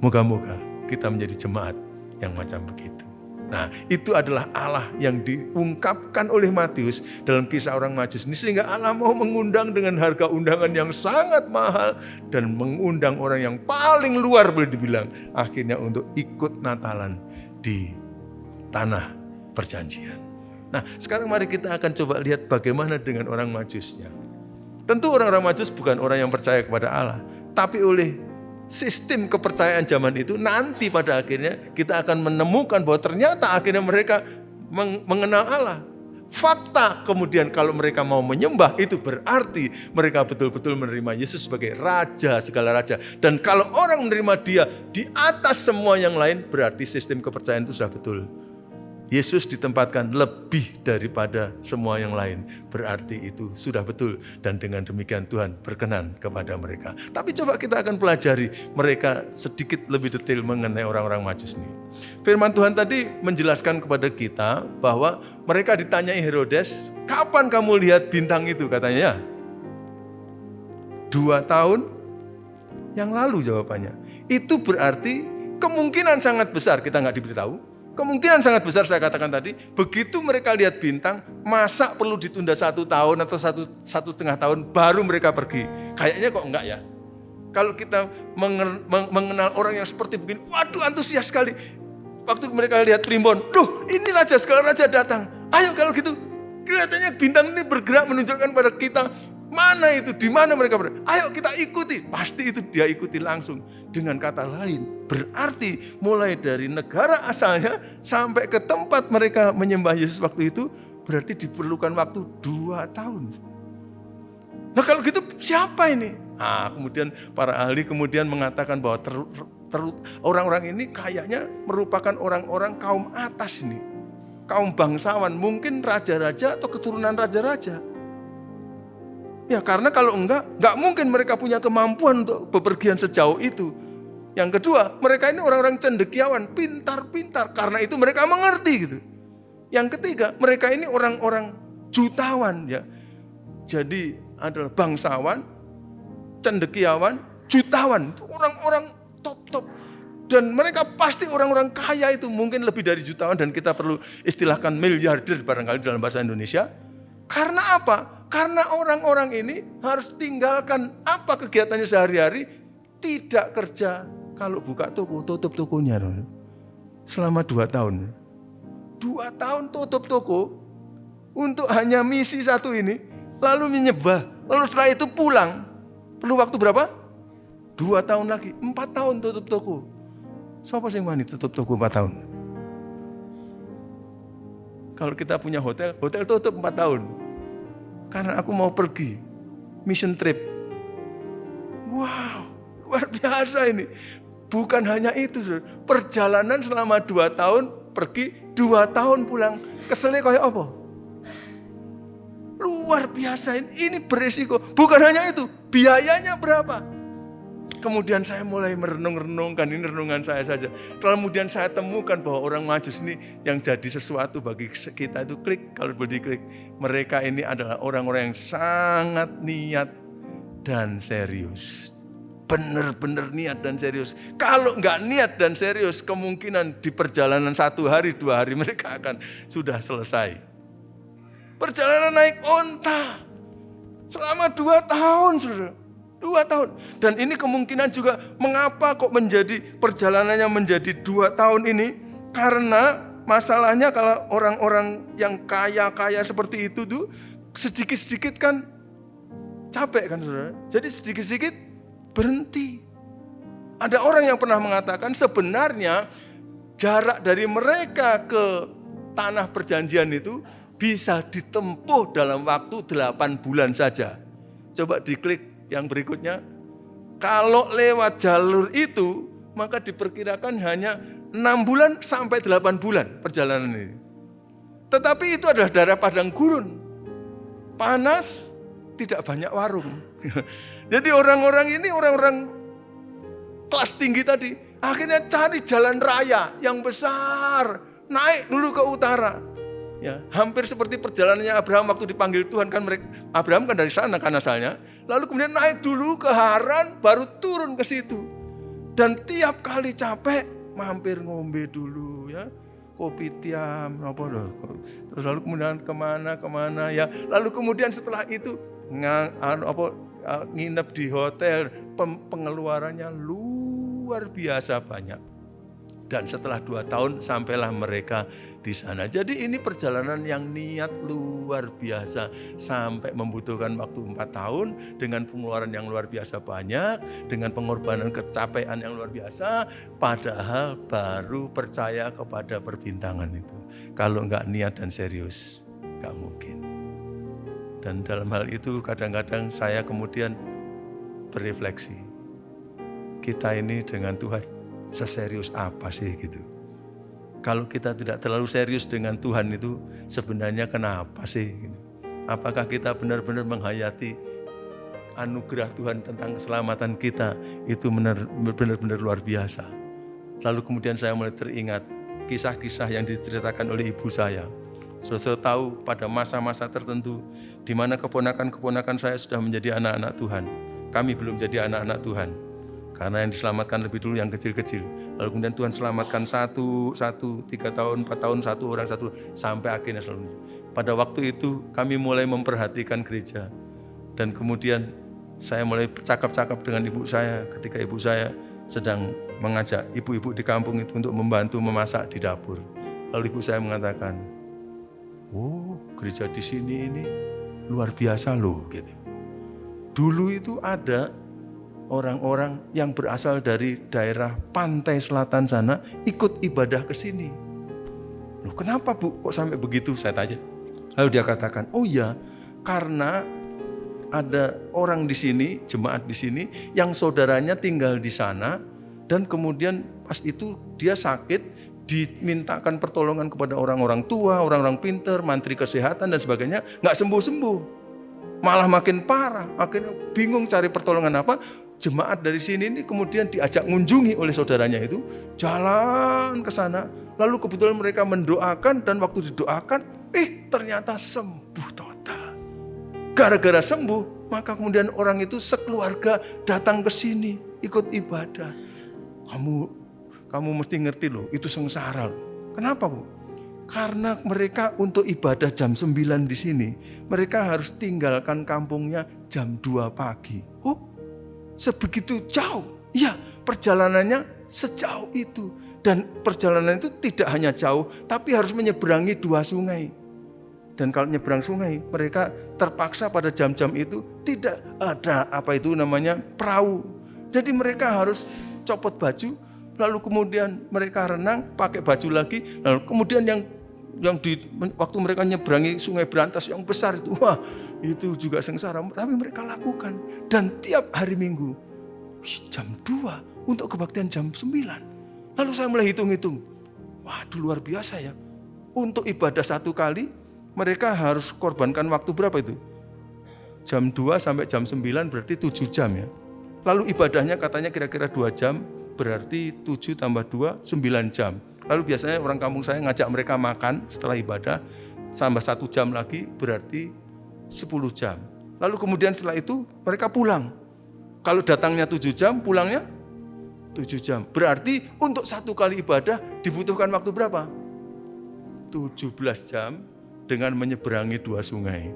Moga-moga kita menjadi jemaat yang macam begitu. Nah, itu adalah Allah yang diungkapkan oleh Matius dalam kisah orang Majus ini, sehingga Allah mau mengundang dengan harga undangan yang sangat mahal dan mengundang orang yang paling luar boleh dibilang akhirnya untuk ikut Natalan di tanah perjanjian. Nah, sekarang mari kita akan coba lihat bagaimana dengan orang Majusnya. Tentu orang-orang Majus bukan orang yang percaya kepada Allah, tapi oleh sistem kepercayaan zaman itu nanti pada akhirnya kita akan menemukan bahwa ternyata akhirnya mereka mengenal Allah. Fakta kemudian kalau mereka mau menyembah itu berarti mereka betul-betul menerima Yesus sebagai Raja segala raja. Dan kalau orang menerima dia di atas semua yang lain, berarti sistem kepercayaan itu sudah betul. Yesus ditempatkan lebih daripada semua yang lain. Berarti itu sudah betul. Dan dengan demikian Tuhan berkenan kepada mereka. Tapi coba kita akan pelajari mereka sedikit lebih detail mengenai orang-orang Majus ini. Firman Tuhan tadi menjelaskan kepada kita bahwa mereka ditanyai Herodes, kapan kamu lihat bintang itu? Katanya, 2 tahun yang lalu jawabannya. Itu berarti kemungkinan sangat besar, kita nggak diberitahu. Kemungkinan sangat besar saya katakan tadi, begitu mereka lihat bintang, masa perlu ditunda 1 tahun atau 1,5 tahun baru mereka pergi? Kayaknya kok enggak ya. Kalau kita mengenal orang yang seperti begini, waduh antusias sekali. Waktu mereka lihat primbon, loh ini raja segala raja datang. Ayo kalau gitu, kelihatannya bintang ini bergerak menunjukkan pada kita, mana itu, di mana mereka berada. Ayo kita ikuti, pasti itu dia ikuti langsung. Dengan kata lain, berarti mulai dari negara asalnya sampai ke tempat mereka menyembah Yesus waktu itu, berarti diperlukan waktu 2 tahun. Nah kalau gitu siapa ini? Nah, kemudian para ahli kemudian mengatakan bahwa orang-orang ini kayaknya merupakan orang-orang kaum atas ini. Kaum bangsawan, mungkin raja-raja atau keturunan raja-raja. Ya karena kalau enggak mungkin mereka punya kemampuan untuk bepergian sejauh itu. Yang kedua, mereka ini orang-orang cendekiawan, pintar-pintar, karena itu mereka mengerti gitu. Yang ketiga, mereka ini orang-orang jutawan ya. Jadi adalah bangsawan, cendekiawan, jutawan, itu orang-orang top-top. Dan mereka pasti orang-orang kaya itu, mungkin lebih dari jutawan, dan kita perlu istilahkan miliarder barangkali dalam bahasa Indonesia. Karena apa? Karena orang-orang ini harus tinggalkan apa kegiatannya sehari-hari, tidak kerja. Kalau buka toko, tutup tokonya. Selama 2 tahun. 2 tahun tutup toko untuk hanya misi satu ini, lalu menyembah. Lalu setelah itu pulang. Perlu waktu berapa? 2 tahun lagi, 4 tahun tutup toko. Siapa sih yang wani tutup toko 4 tahun? Kalau kita punya hotel tutup 4 tahun. Karena aku mau pergi, mission trip. Wow, luar biasa ini. Bukan hanya itu, perjalanan selama 2 tahun, pergi 2 tahun pulang. Keselnya kayak apa? Luar biasa ini beresiko. Bukan hanya itu, biayanya berapa? Kemudian saya mulai merenung-renungkan, ini renungan saya saja. Kemudian saya temukan bahwa orang Majus ini yang jadi sesuatu bagi kita itu klik, kalau boleh diklik. Mereka ini adalah orang-orang yang sangat niat dan serius. Benar-benar niat dan serius. Kalau nggak niat dan serius, kemungkinan di perjalanan 1 hari, 2 hari mereka akan sudah selesai. Perjalanan naik onta selama 2 tahun, saudara. 2 tahun. Dan ini kemungkinan juga mengapa kok menjadi perjalanannya menjadi 2 tahun ini. Karena masalahnya kalau orang-orang yang kaya-kaya seperti itu tuh sedikit-sedikit kan capek kan saudara. Jadi sedikit-sedikit berhenti. Ada orang yang pernah mengatakan sebenarnya jarak dari mereka ke tanah perjanjian itu bisa ditempuh dalam waktu 8 bulan saja. Coba diklik yang berikutnya. Kalau lewat jalur itu, maka diperkirakan hanya 6 bulan sampai 8 bulan perjalanan ini. Tetapi itu adalah daerah padang gurun. Panas, tidak banyak warung. Jadi orang-orang ini orang-orang kelas tinggi tadi, akhirnya cari jalan raya yang besar, naik dulu ke utara. Ya, hampir seperti perjalanannya Abraham waktu dipanggil Tuhan kan Abraham kan dari sana kan asalnya. Lalu kemudian naik dulu ke Haran, baru turun ke situ. Dan tiap kali capek, mampir ngombe dulu ya, kopi tiam, apa loh. Terus lalu kemudian kemana ya. Lalu kemudian setelah itu nginep di hotel, pengeluarannya luar biasa banyak. Dan setelah 2 tahun sampailah mereka di sana. Jadi ini perjalanan yang niat luar biasa sampai membutuhkan waktu 4 tahun dengan pengeluaran yang luar biasa banyak, dengan pengorbanan kecapean yang luar biasa, padahal baru percaya kepada perbintangan itu. Kalau enggak niat dan serius, enggak mungkin. Dan dalam hal itu kadang-kadang saya kemudian berefleksi. Kita ini dengan Tuhan seserius apa sih gitu. Kalau kita tidak terlalu serius dengan Tuhan itu sebenarnya kenapa sih? Apakah kita benar-benar menghayati anugerah Tuhan tentang keselamatan kita itu benar-benar luar biasa. Lalu kemudian saya mulai teringat kisah-kisah yang diceritakan oleh ibu saya. Saudara tahu pada masa-masa tertentu di mana keponakan-keponakan saya sudah menjadi anak-anak Tuhan. Kami belum jadi anak-anak Tuhan. Karena yang diselamatkan lebih dulu yang kecil-kecil. Lalu kemudian Tuhan selamatkan 3 tahun, 4 tahun, satu orang, sampai akhirnya selalu. Pada waktu itu kami mulai memperhatikan gereja. Dan kemudian saya mulai cakap-cakap dengan ibu saya ketika ibu saya sedang mengajak ibu-ibu di kampung itu untuk membantu memasak di dapur. Lalu ibu saya mengatakan, oh gereja di sini ini luar biasa loh gitu. Dulu itu ada orang-orang yang berasal dari daerah pantai selatan sana ikut ibadah ke sini. Loh kenapa Bu kok sampai begitu saya tanya. Lalu dia katakan, oh ya karena ada orang di sini, jemaat di sini yang saudaranya tinggal di sana dan kemudian pas itu dia sakit, dimintakan pertolongan kepada orang-orang tua, orang-orang pintar, mantri kesehatan dan sebagainya, nggak sembuh-sembuh. Malah makin parah, akhirnya bingung cari pertolongan apa. Jemaat dari sini ini kemudian diajak mengunjungi oleh saudaranya itu, jalan ke sana. Lalu kebetulan mereka mendoakan dan waktu didoakan, ternyata sembuh total. Gara-gara sembuh, maka kemudian orang itu sekeluarga datang ke sini ikut ibadah. Kamu mesti ngerti loh, itu sengsara loh. Kenapa Bu? Karena mereka untuk ibadah jam 9 di sini, mereka harus tinggalkan kampungnya jam 2 pagi. Oh, sebegitu jauh. Ya, perjalanannya sejauh itu. Dan perjalanan itu tidak hanya jauh, tapi harus menyeberangi 2 sungai. Dan kalau nyeberang sungai, mereka terpaksa pada jam-jam itu tidak ada perahu. Jadi mereka harus copot baju, lalu kemudian mereka renang pakai baju lagi, lalu kemudian waktu mereka nyeberangi sungai Berantas yang besar itu, wah itu juga sengsara, tapi mereka lakukan. Dan tiap hari Minggu, jam 2 untuk kebaktian jam 9. Lalu saya mulai hitung-hitung, waduh luar biasa ya. Untuk ibadah 1 kali, mereka harus korbankan waktu berapa itu? Jam 2 sampai jam 9 berarti 7 jam ya. Lalu ibadahnya katanya kira-kira 2 jam, berarti 7 tambah 2, 9 jam. Lalu biasanya orang kampung saya ngajak mereka makan setelah ibadah, tambah 1 jam lagi berarti 10 jam. Lalu kemudian setelah itu mereka pulang. Kalau datangnya 7 jam, pulangnya 7 jam. Berarti untuk 1 kali ibadah dibutuhkan waktu berapa? 17 jam dengan menyeberangi 2 sungai.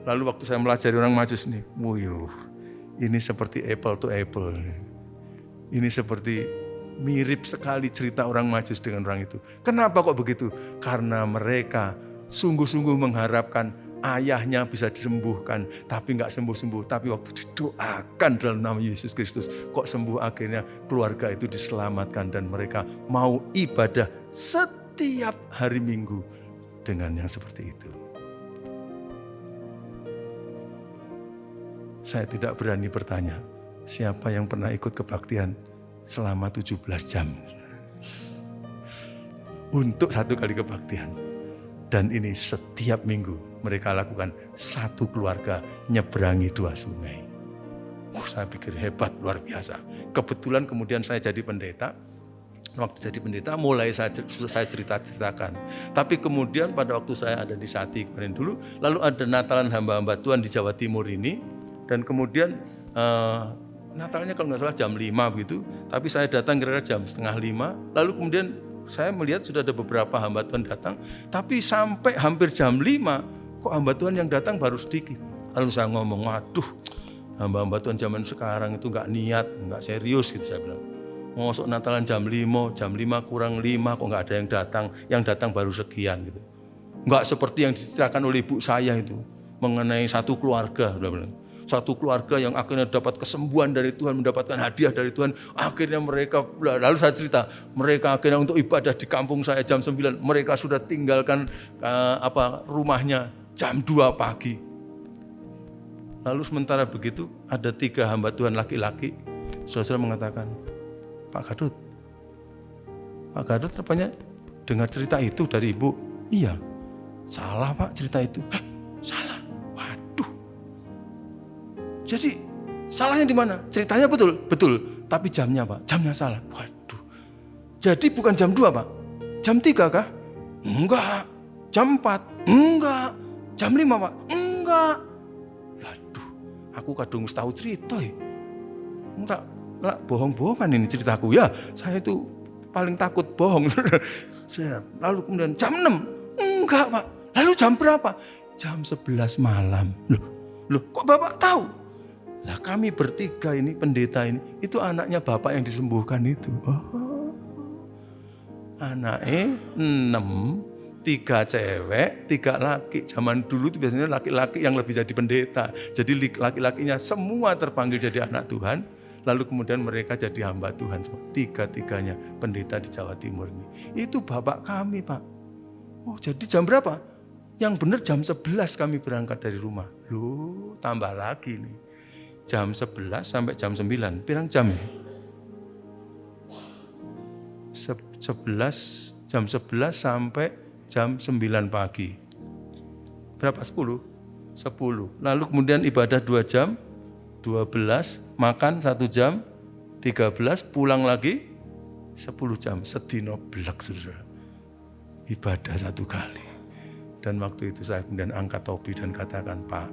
Lalu waktu saya melajari orang Majus nih, ini seperti apple to apple. Ini seperti Mirip sekali cerita orang Majus dengan orang itu. Kenapa kok begitu? Karena mereka sungguh-sungguh mengharapkan ayahnya bisa disembuhkan, tapi nggak sembuh-sembuh. Tapi waktu didoakan dalam nama Yesus Kristus, kok sembuh. Akhirnya keluarga itu diselamatkan dan mereka mau ibadah setiap hari Minggu dengan yang seperti itu. Saya tidak berani bertanya, siapa yang pernah ikut kebaktian selama 17 jam untuk satu kali kebaktian. Dan ini setiap minggu mereka lakukan, satu keluarga nyeberangi 2 sungai. Saya pikir hebat, luar biasa. Kebetulan kemudian saya jadi pendeta. Waktu jadi pendeta mulai saya ceritakan. Tapi kemudian pada waktu saya ada di Sati kemarin dulu, lalu ada Natalan hamba-hamba Tuhan di Jawa Timur ini. Dan kemudian Natalnya kalau nggak salah jam 5 begitu, tapi saya datang kira-kira jam 4:30. Lalu kemudian saya melihat sudah ada beberapa hamba Tuhan datang, tapi sampai hampir jam 5, kok hamba Tuhan yang datang baru sedikit. Lalu saya ngomong, waduh, hamba-hamba Tuhan zaman sekarang itu nggak niat, nggak serius gitu saya bilang. Masuk Natalan jam 5 kurang 5, kok nggak ada yang datang baru sekian gitu. Nggak seperti yang diceritakan oleh ibu saya itu, mengenai satu keluarga, satu keluarga yang akhirnya dapat kesembuhan dari Tuhan, mendapatkan hadiah dari Tuhan. Akhirnya mereka, lalu saya cerita, mereka akhirnya untuk ibadah di kampung saya jam 9, mereka sudah tinggalkan rumahnya jam 2 pagi. Lalu sementara begitu, ada 3 hamba Tuhan laki-laki, saudara mengatakan, Pak Gadot rupanya dengar cerita itu dari ibu. Iya, salah Pak cerita itu. Hah, salah? Jadi salahnya di mana? Ceritanya betul, tapi jamnya Pak, jamnya salah. Waduh. Jadi bukan jam 2 Pak, jam 3 kah? Enggak. Jam 4? Enggak. Jam 5 Pak? Enggak. Waduh, aku kadung tahu cerita ya. Enggak, bohong-bohongan ini ceritaku ya. Saya itu paling takut bohong. Lalu kemudian jam 6? Enggak Pak. Lalu jam berapa? Jam 11 malam. Loh, kok Bapak tahu? Lah kami bertiga ini, pendeta ini, itu anaknya Bapak yang disembuhkan itu. Oh. Anaknya 6, 3 cewek, 3 laki. Zaman dulu itu biasanya laki-laki yang lebih jadi pendeta. Jadi laki-lakinya semua terpanggil jadi anak Tuhan. Lalu kemudian mereka jadi hamba Tuhan semua. 3-tiganya pendeta di Jawa Timur ini. Itu Bapak kami Pak. Oh jadi jam berapa? Yang benar jam 11 kami berangkat dari rumah. Loh tambah lagi nih. Jam 11 sampai jam 9. Pirang jam ini? Jam 11 sampai jam 9 pagi. Berapa? 10? 10. Lalu kemudian ibadah 2 jam, 12, makan 1 jam, 13, pulang lagi 10 jam. Sedino blek saudara. Ibadah 1 kali. Dan waktu itu saya kemudian angkat topi dan katakan, Pak,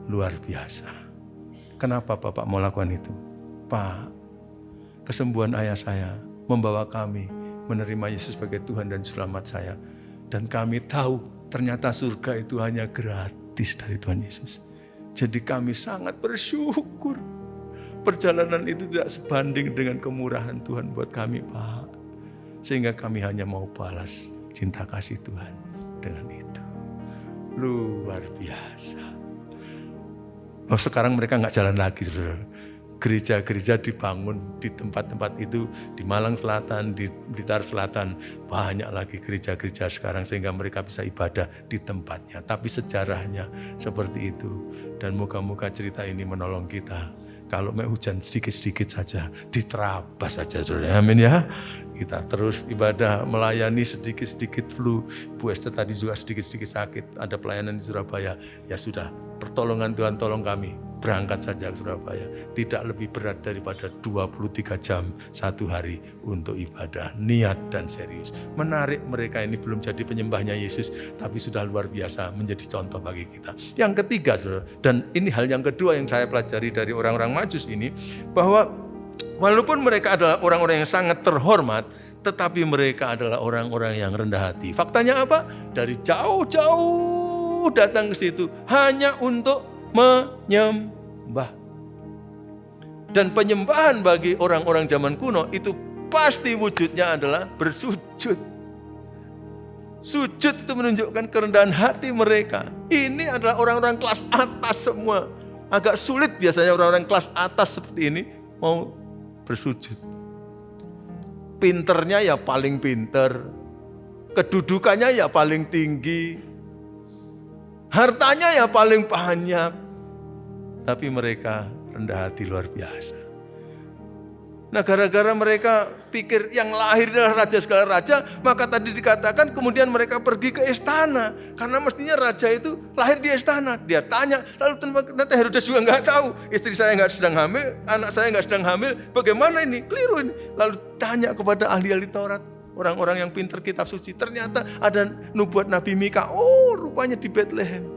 luar biasa. Kenapa Bapak mau lakukan itu? Pak, kesembuhan ayah saya membawa kami menerima Yesus sebagai Tuhan dan Selamat saya. Dan kami tahu ternyata surga itu hanya gratis dari Tuhan Yesus. Jadi kami sangat bersyukur. Perjalanan itu tidak sebanding dengan kemurahan Tuhan buat kami Pak. Sehingga kami hanya mau balas cinta kasih Tuhan dengan itu. Luar biasa. Oh sekarang mereka nggak jalan lagi, saudara. Gereja-gereja dibangun di tempat-tempat itu, di Malang Selatan, di Blitar Selatan. Banyak lagi gereja-gereja sekarang sehingga mereka bisa ibadah di tempatnya. Tapi sejarahnya seperti itu. Dan moga-moga cerita ini menolong kita. Kalau mau hujan sedikit-sedikit saja, diterabas saja, saudara. Amin ya. Kita terus ibadah, melayani sedikit-sedikit flu. Bu Esther tadi juga sedikit-sedikit sakit. Ada pelayanan di Surabaya. Ya sudah, pertolongan Tuhan tolong kami. Berangkat saja ke Surabaya. Tidak lebih berat daripada 23 jam 1 hari untuk ibadah. Niat dan serius. Menarik mereka ini belum jadi penyembahnya Yesus. Tapi sudah luar biasa menjadi contoh bagi kita. Yang ketiga, saudara, dan ini hal yang kedua yang saya pelajari dari orang-orang Majus ini. Bahwa walaupun mereka adalah orang-orang yang sangat terhormat, tetapi mereka adalah orang-orang yang rendah hati. Faktanya apa? Dari jauh-jauh datang ke situ hanya untuk menyembah. Dan penyembahan bagi orang-orang zaman kuno itu pasti wujudnya adalah bersujud. Sujud itu menunjukkan kerendahan hati mereka. Ini adalah orang-orang kelas atas semua. Agak sulit biasanya orang-orang kelas atas seperti ini mau bersujud. Pinternya ya paling pinter, kedudukannya ya paling tinggi, hartanya ya paling banyak. Tapi mereka rendah hati luar biasa. Nah, gara-gara mereka pikir yang lahir adalah raja segala raja, maka tadi dikatakan kemudian mereka pergi ke istana. Karena mestinya raja itu lahir di istana. Dia tanya, lalu ternyata Herodes juga nggak tahu. Istri saya nggak sedang hamil, anak saya nggak sedang hamil, bagaimana ini? Keliru ini. Lalu tanya kepada ahli-ahli Taurat, orang-orang yang pintar kitab suci. Ternyata ada nubuat Nabi Mika, oh rupanya di Bethlehem.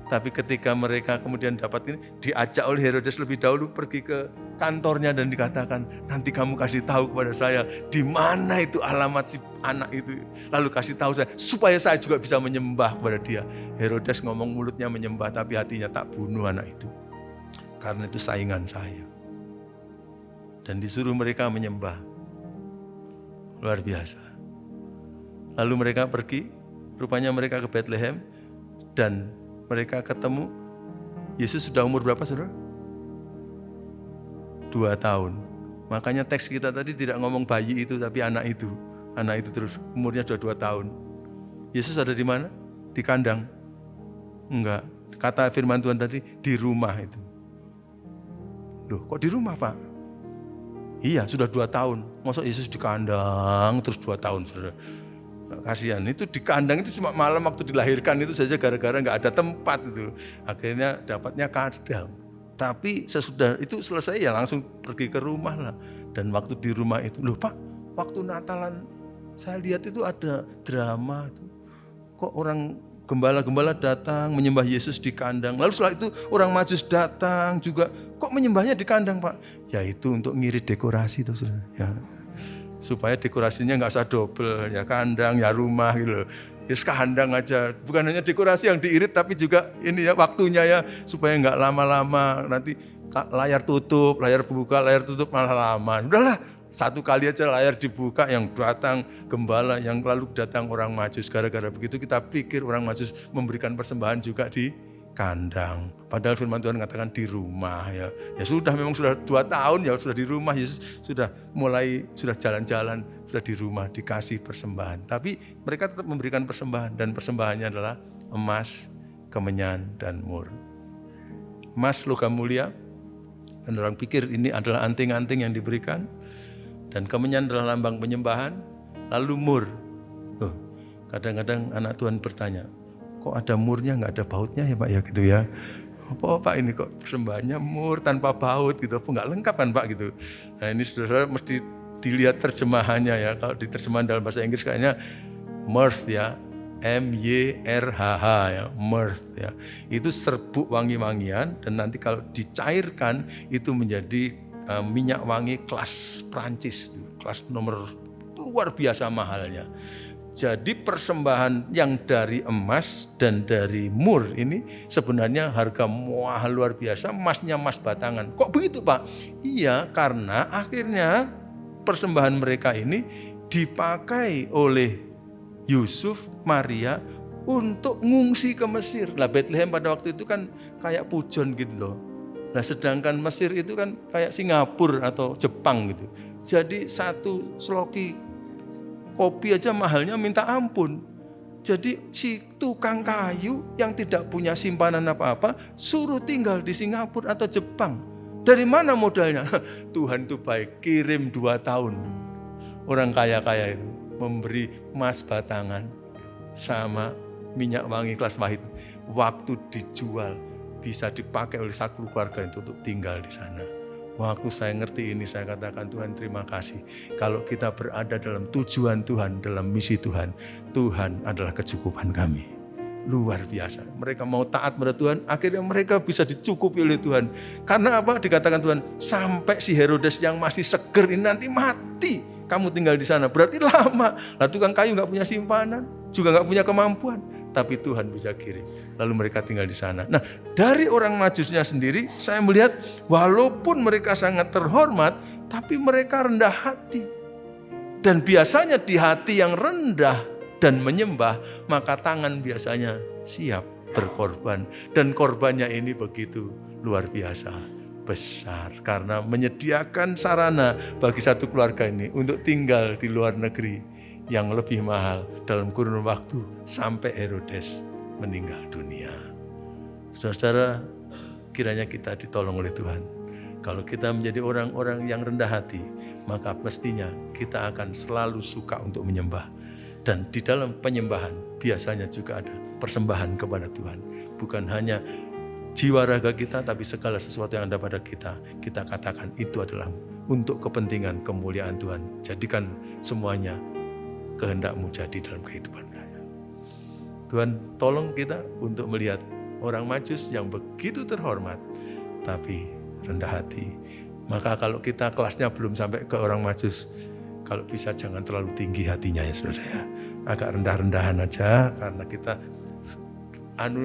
Tapi ketika mereka kemudian dapat ini, diajak oleh Herodes lebih dahulu pergi ke kantornya dan dikatakan, nanti kamu kasih tahu kepada saya di mana itu alamat si anak itu. Lalu kasih tahu saya supaya saya juga bisa menyembah kepada dia. Herodes ngomong mulutnya menyembah tapi hatinya tak bunuh anak itu. Karena itu saingan saya. Dan disuruh mereka menyembah. Luar biasa. Lalu mereka pergi, rupanya mereka ke Bethlehem dan mereka ketemu, Yesus sudah umur berapa saudara? 2 tahun. Makanya teks kita tadi tidak ngomong bayi itu, tapi anak itu. Anak itu terus, umurnya sudah 2 tahun. Yesus ada di mana? Di kandang? Enggak. Kata firman Tuhan tadi, di rumah itu. Loh, kok di rumah Pak? Iya, sudah 2 tahun. Masa Yesus di kandang terus 2 tahun saudara? Kasihan, itu di kandang itu cuma malam waktu dilahirkan itu saja gara-gara nggak ada tempat itu. Akhirnya dapatnya kandang. Tapi sesudah itu selesai ya langsung pergi ke rumah lah. Dan waktu di rumah itu, loh Pak, waktu Natalan saya lihat itu ada drama tuh. Kok orang gembala-gembala datang menyembah Yesus di kandang. Lalu setelah itu orang Majus datang juga. Kok menyembahnya di kandang Pak? Ya itu untuk ngirit dekorasi tuh saudara. Ya. Supaya dekorasinya nggak usah double, ya kandang, ya rumah gitu loh. Ya kandang aja, bukan hanya dekorasi yang diirit tapi juga ini ya waktunya ya supaya nggak lama-lama nanti layar tutup, layar buka, layar tutup malah lama. Udahlah, satu kali aja layar dibuka yang datang gembala, yang lalu datang orang Majus. Gara-gara begitu kita pikir orang Majus memberikan persembahan juga di kandang. Padahal firman Tuhan mengatakan di rumah ya. Ya sudah memang sudah 2 tahun ya sudah di rumah. Yesus sudah jalan-jalan, sudah di rumah dikasih persembahan. Tapi mereka tetap memberikan persembahan dan persembahannya adalah emas, kemenyan dan mur. Emas logam mulia dan orang pikir ini adalah anting-anting yang diberikan dan kemenyan adalah lambang penyembahan. Lalu mur. Kadang-kadang anak Tuhan bertanya, kok ada murnya nggak ada bautnya ya Pak ya gitu ya. Apa Pak ini kok persembahannya mur tanpa baut gitu, apa nggak lengkap kan Pak gitu. Nah ini saudara mesti dilihat terjemahannya ya. Kalau di terjemahan dalam bahasa Inggris kayaknya mirth ya, M-Y-R-H-H ya, mirth ya. Itu serbuk wangi-wangian dan nanti kalau dicairkan itu menjadi minyak wangi kelas Prancis, kelas nomor luar biasa mahalnya. Jadi persembahan yang dari emas dan dari mur ini sebenarnya harga mahal luar biasa, emasnya emas batangan. Kok begitu Pak? Iya, karena akhirnya persembahan mereka ini dipakai oleh Yusuf, Maria untuk ngungsi ke Mesir. Lah Bethlehem pada waktu itu kan kayak pujon gitu loh. Nah sedangkan Mesir itu kan kayak Singapura atau Jepang gitu. Jadi satu seloki kopi aja mahalnya minta ampun. Jadi si tukang kayu yang tidak punya simpanan apa-apa suruh tinggal di Singapura atau Jepang. Dari mana modalnya? Tuhan itu baik, kirim 2 tahun. Orang kaya-kaya itu memberi emas batangan sama minyak wangi kelas wahid. Waktu dijual bisa dipakai oleh satu keluarga itu untuk tinggal di sana. Waktu saya ngerti ini, saya katakan Tuhan terima kasih. Kalau kita berada dalam tujuan Tuhan, dalam misi Tuhan, Tuhan adalah kecukupan kami. Luar biasa. Mereka mau taat pada Tuhan, akhirnya mereka bisa dicukupi oleh Tuhan. Karena apa? Dikatakan Tuhan, sampai si Herodes yang masih seger ini nanti mati. Kamu tinggal di sana, berarti lama. Lah tukang kayu gak punya simpanan, juga gak punya kemampuan. Tapi Tuhan bisa kirim. Lalu mereka tinggal di sana. Nah, dari orang Majusnya sendiri, saya melihat walaupun mereka sangat terhormat, tapi mereka rendah hati. Dan biasanya di hati yang rendah dan menyembah, maka tangan biasanya siap berkorban. Dan korbannya ini begitu luar biasa besar. Karena menyediakan sarana bagi satu keluarga ini untuk tinggal di luar negeri yang lebih mahal dalam kurun waktu sampai Herodes meninggal dunia. Saudara-saudara, kiranya kita ditolong oleh Tuhan. Kalau kita menjadi orang-orang yang rendah hati, maka mestinya kita akan selalu suka untuk menyembah. Dan di dalam penyembahan biasanya juga ada persembahan kepada Tuhan. Bukan hanya jiwa raga kita, tapi segala sesuatu yang ada pada kita. Kita katakan itu adalah untuk kepentingan kemuliaan Tuhan. Jadikan semuanya kehendak-Mu jadi dalam kehidupan kami. Tuhan tolong kita untuk melihat orang Majus yang begitu terhormat, tapi rendah hati. Maka kalau kita kelasnya belum sampai ke orang Majus, kalau bisa jangan terlalu tinggi hatinya ya saudara ya. Agak rendah-rendahan aja karena kita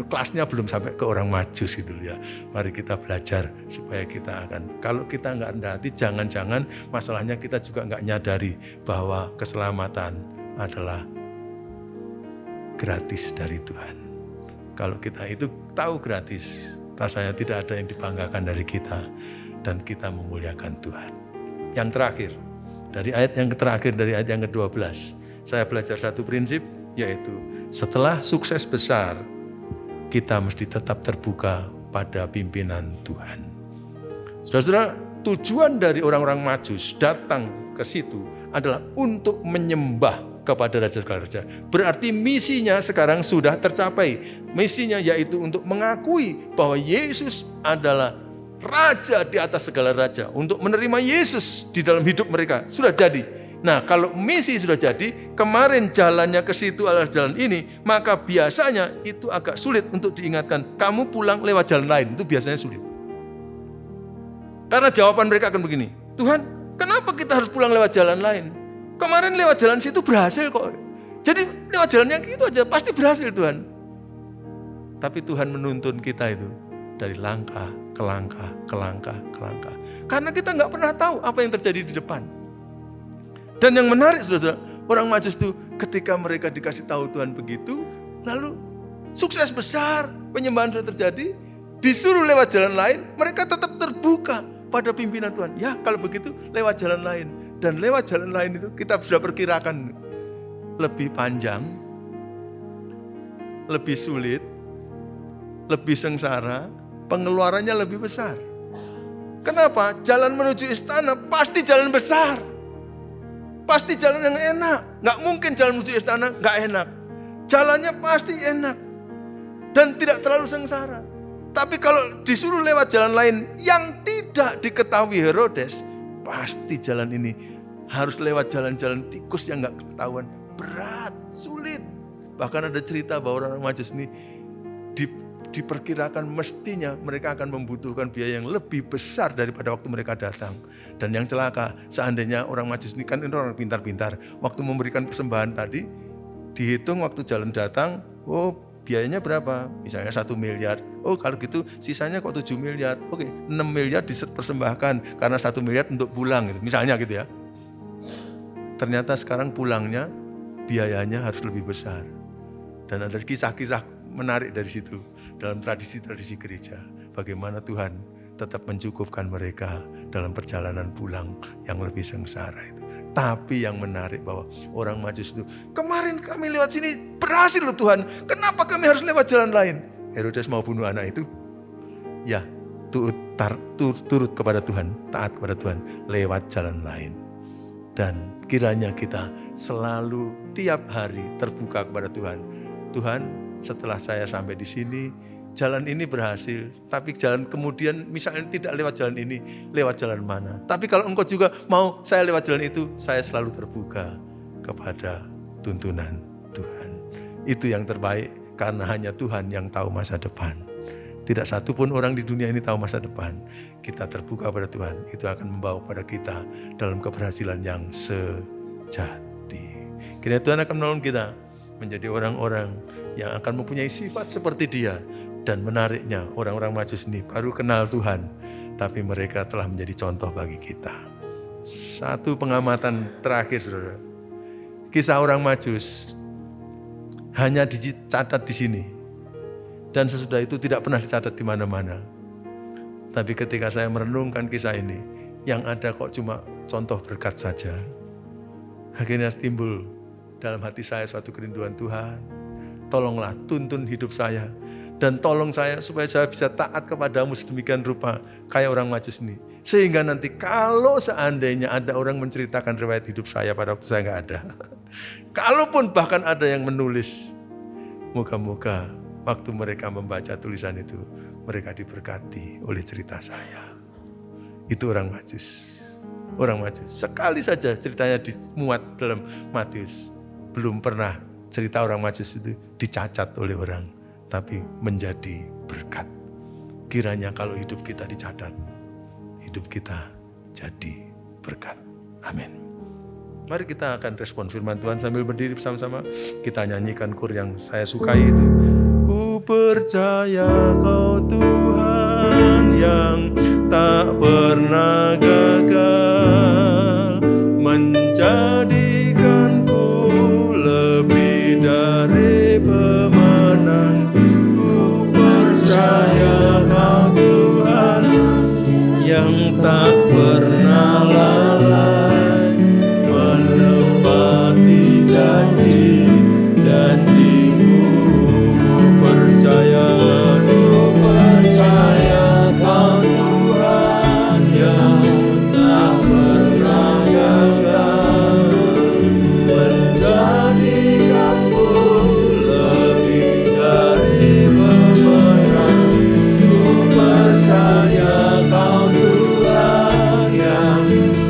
kelasnya belum sampai ke orang Majus gitu ya. Mari kita belajar supaya kita akan, kalau kita nggak rendah hati, jangan-jangan masalahnya kita juga nggak nyadari bahwa keselamatan adalah gratis dari Tuhan. Kalau kita itu tahu gratis, rasanya tidak ada yang dibanggakan dari kita dan kita memuliakan Tuhan. Yang terakhir, dari ayat yang terakhir dari ayat yang ke-12, saya belajar satu prinsip, yaitu setelah sukses besar, kita mesti tetap terbuka pada pimpinan Tuhan. Saudara-saudara, tujuan dari orang-orang Majus datang ke situ adalah untuk menyembah kepada Raja segala Raja. Berarti misinya sekarang sudah tercapai. Misinya yaitu untuk mengakui bahwa Yesus adalah Raja di atas segala raja. Untuk menerima Yesus di dalam hidup mereka. Sudah jadi. Nah, kalau misi sudah jadi, kemarin jalannya ke situ adalah jalan ini, maka biasanya itu agak sulit untuk diingatkan. Kamu pulang lewat jalan lain, itu biasanya sulit. Karena jawaban mereka akan begini, Tuhan, kenapa kita harus pulang lewat jalan lain? Kemarin lewat jalan situ berhasil kok. Jadi lewat jalan yang itu aja pasti berhasil Tuhan. Tapi Tuhan menuntun kita itu dari langkah ke langkah, ke langkah, ke langkah. Karena kita nggak pernah tahu apa yang terjadi di depan. Dan yang menarik saudara, orang Majus itu ketika mereka dikasih tahu Tuhan begitu, lalu sukses besar, penyembahan sudah terjadi, disuruh lewat jalan lain, mereka tetap terbuka pada pimpinan Tuhan. Ya kalau begitu lewat jalan lain. Dan lewat jalan lain itu kita sudah perkirakan lebih panjang, lebih sulit, lebih sengsara, pengeluarannya lebih besar. Kenapa? Jalan menuju istana pasti jalan besar. Pasti jalan yang enak. Gak mungkin jalan menuju istana gak enak. Jalannya pasti enak. Dan tidak terlalu sengsara. Tapi kalau disuruh lewat jalan lain yang tidak diketahui Herodes, pasti jalan ini harus lewat jalan-jalan tikus yang gak ketahuan. Berat, sulit. Bahkan ada cerita bahwa orang Majus ini diperkirakan mestinya mereka akan membutuhkan biaya yang lebih besar daripada waktu mereka datang. Dan yang celaka, seandainya orang Majus ini kan orang pintar-pintar. Waktu memberikan persembahan tadi, dihitung waktu jalan datang, biayanya berapa? Misalnya 1 miliar. Oh kalau gitu sisanya kok 7 miliar. Oke, 6 miliar dipersembahkan karena 1 miliar untuk pulang gitu. Misalnya gitu ya. Ternyata sekarang pulangnya biayanya harus lebih besar. Dan ada kisah-kisah menarik dari situ. Dalam tradisi-tradisi gereja. Bagaimana Tuhan tetap mencukupkan mereka dalam perjalanan pulang yang lebih sengsara itu. Tapi yang menarik bahwa orang Majus itu, kemarin kami lewat sini berhasil loh Tuhan. Kenapa kami harus lewat jalan lain? Herodes mau bunuh anak itu? Ya, turut kepada Tuhan, taat kepada Tuhan, lewat jalan lain. Dan kiranya kita selalu tiap hari terbuka kepada Tuhan. Tuhan, setelah saya sampai di sini, jalan ini berhasil. Tapi jalan kemudian misalnya tidak lewat jalan ini, lewat jalan mana? Tapi kalau engkau juga mau saya lewat jalan itu, saya selalu terbuka kepada tuntunan Tuhan. Itu yang terbaik karena hanya Tuhan yang tahu masa depan. Tidak satu pun orang di dunia ini tahu masa depan. Kita terbuka pada Tuhan, itu akan membawa pada kita dalam keberhasilan yang sejati. Kiranya Tuhan akan menolong kita menjadi orang-orang yang akan mempunyai sifat seperti Dia. Dan menariknya orang-orang Majus ini baru kenal Tuhan, tapi mereka telah menjadi contoh bagi kita. Satu pengamatan terakhir saudara, kisah orang Majus hanya dicatat di sini. Dan sesudah itu tidak pernah dicatat di mana-mana. Tapi ketika saya merenungkan kisah ini, yang ada kok cuma contoh berkat saja. Akhirnya timbul dalam hati saya suatu kerinduan, Tuhan, tolonglah tuntun hidup saya. Dan tolong saya supaya saya bisa taat kepadamu sedemikian rupa kayak orang Majus ini. Sehingga nanti kalau seandainya ada orang menceritakan riwayat hidup saya pada waktu saya nggak ada. Kalaupun bahkan ada yang menulis, moga-moga waktu mereka membaca tulisan itu, mereka diberkati oleh cerita saya. Itu orang Majus. Orang Majus. Sekali saja ceritanya dimuat dalam Matius. Belum pernah cerita orang Majus itu dicacat oleh orang. Tapi menjadi berkat. Kiranya kalau hidup kita dicatat, hidup kita jadi berkat. Amin. Mari kita akan respon firman Tuhan sambil berdiri bersama-sama. Kita nyanyikan kur yang saya sukai itu. Ku percaya Kau Tuhan yang tak pernah gagal, menjadikanku lebih dari pemenang. Ku percaya Kau Tuhan yang tak pernah lalai, menepati janji-janji-Mu. Ku percaya Kau Tuhan yang tak pernah gagal, menjadikanku lebih dari pemenang. Ku percaya Kau Tuhan yang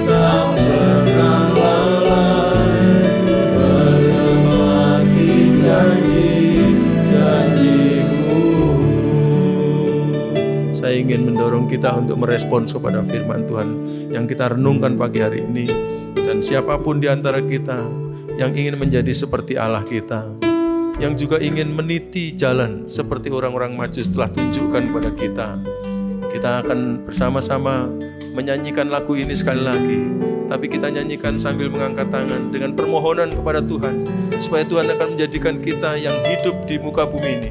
tak pernah lalai, menepati janji-janji-Mu. Saya ingin mendorong kita untuk merespons kepada firman Tuhan yang kita renungkan pagi hari ini. Dan siapapun di antara kita yang ingin menjadi seperti Allah kita, yang juga ingin meniti jalan seperti orang-orang Majus telah tunjukkan kepada kita, kita akan bersama-sama menyanyikan lagu ini sekali lagi. Tapi kita nyanyikan sambil mengangkat tangan dengan permohonan kepada Tuhan, supaya Tuhan akan menjadikan kita yang hidup di muka bumi ini.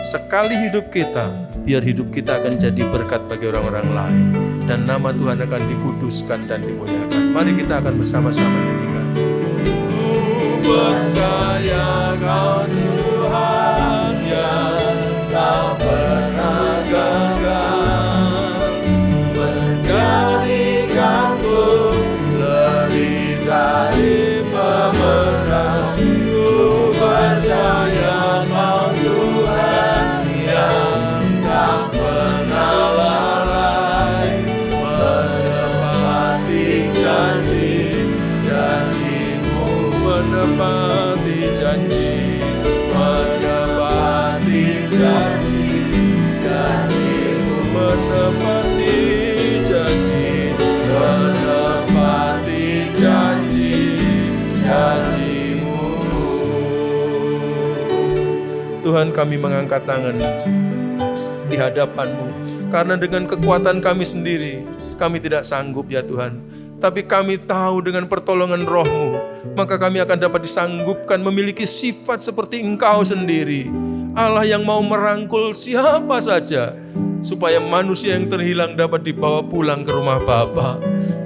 Sekali hidup kita, biar hidup kita akan jadi berkat bagi orang-orang lain. Dan nama Tuhan akan dikuduskan dan dimuliakan. Mari kita akan bersama-sama nyanyikan. Ku percaya Kau Tuhan yang tak pernah gagal, menjadikanku lebih dari pemenang. Ku percaya Kau Tuhan yang tak pernah lalai, menepati janji-janji-Mu, menepati janji, menepati janji-janji-Mu, menepati janji, menepati janji-janji-Mu. Tuhan, kami mengangkat tangan di hadapan-Mu, karena dengan kekuatan kami sendiri, kami tidak sanggup ya Tuhan. Tapi kami tahu dengan pertolongan Roh-Mu, maka kami akan dapat disanggupkan memiliki sifat seperti Engkau sendiri. Allah yang mau merangkul siapa saja, supaya manusia yang terhilang dapat dibawa pulang ke rumah Bapa.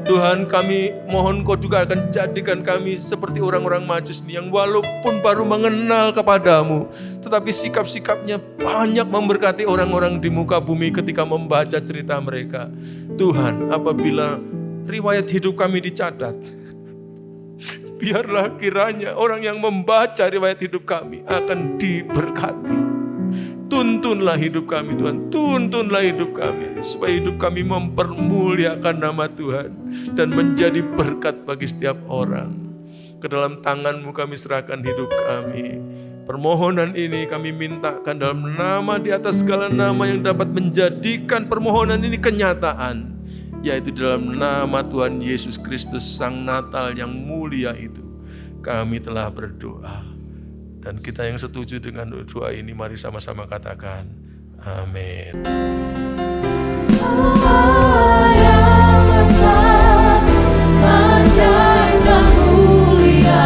Tuhan, kami mohon Kau juga akan jadikan kami seperti orang-orang Majus ini, yang walaupun baru mengenal kepadamu, tetapi sikap-sikapnya banyak memberkati orang-orang di muka bumi ketika membaca cerita mereka. Tuhan, apabila riwayat hidup kami dicatat, biarlah kiranya orang yang membaca riwayat hidup kami akan diberkati. Tuntunlah hidup kami Tuhan, tuntunlah hidup kami, supaya hidup kami mempermuliakan nama Tuhan dan menjadi berkat bagi setiap orang. Ke dalam tangan-Mu kami serahkan hidup kami. Permohonan ini kami mintakan dalam nama di atas segala nama yang dapat menjadikan permohonan ini kenyataan, yaitu dalam nama Tuhan Yesus Kristus, Sang Natal yang mulia itu. Kami telah berdoa. Dan kita yang setuju dengan doa ini, mari sama-sama katakan, amin. Allah yang esa, ajaib dan mulia.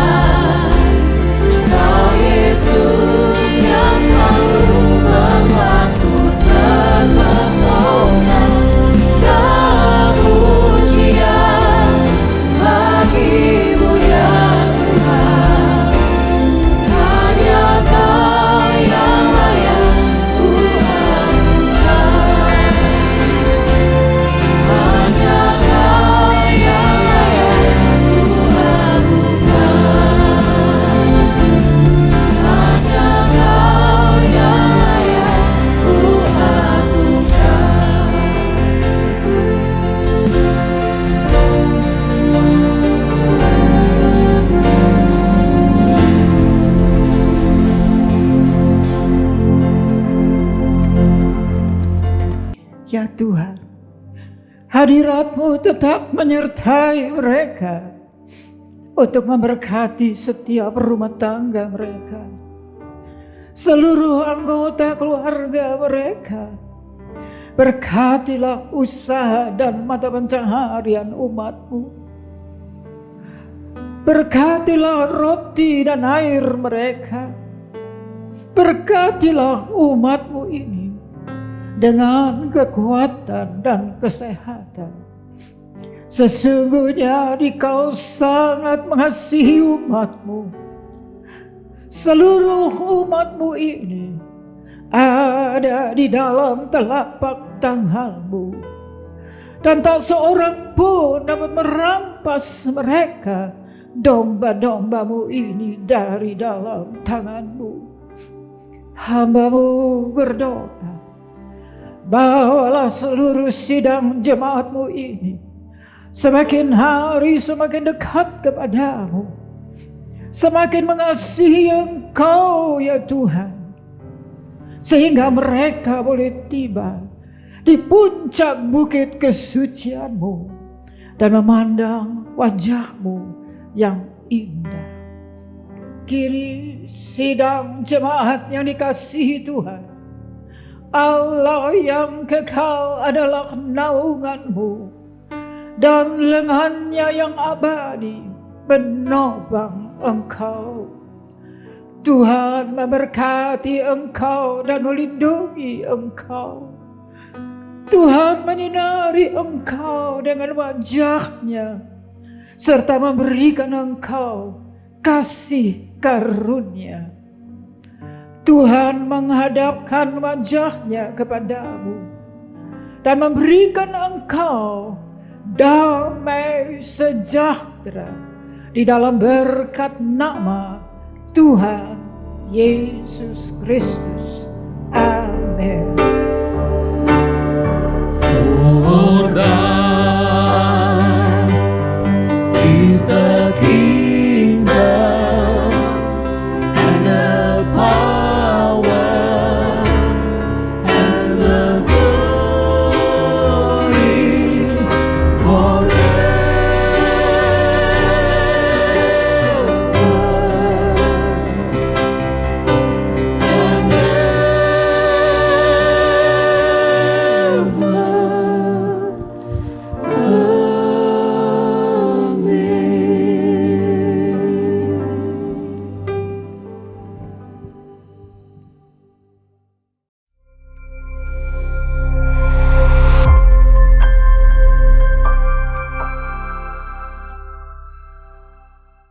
ya Tuhan, hadirat-Mu tetap menyertai mereka untuk memberkati setiap rumah tangga mereka, seluruh anggota keluarga mereka. Berkatilah usaha dan mata pencaharian umat-Mu. Berkatilah roti dan air mereka. Berkatilah umat-Mu ini dengan kekuatan dan kesehatan. Sesungguhnya Dikau sangat mengasihi umat-Mu. Seluruh umat-Mu ini ada di dalam telapak tangan-Mu, dan tak seorang pun dapat merampas mereka, domba-domba-Mu ini, dari dalam tangan-Mu. Hamba-Mu berdoa, bawalah seluruh sidang jemaat-Mu ini semakin hari semakin dekat kepadamu, semakin mengasihi Engkau ya Tuhan, sehingga mereka boleh tiba di puncak bukit kesucian-Mu dan memandang wajah-Mu yang indah. Kini sidang jemaat yang dikasihi Tuhan, Allah yang kekal adalah naungan-Mu, dan lengannya yang abadi menopang Engkau. Tuhan memberkati Engkau dan melindungi Engkau. Tuhan menyinari Engkau dengan wajah-Nya, serta memberikan Engkau kasih karunia. Tuhan menghadapkan wajah-Nya kepadamu dan memberikan Engkau damai sejahtera di dalam berkat nama Tuhan Yesus Kristus.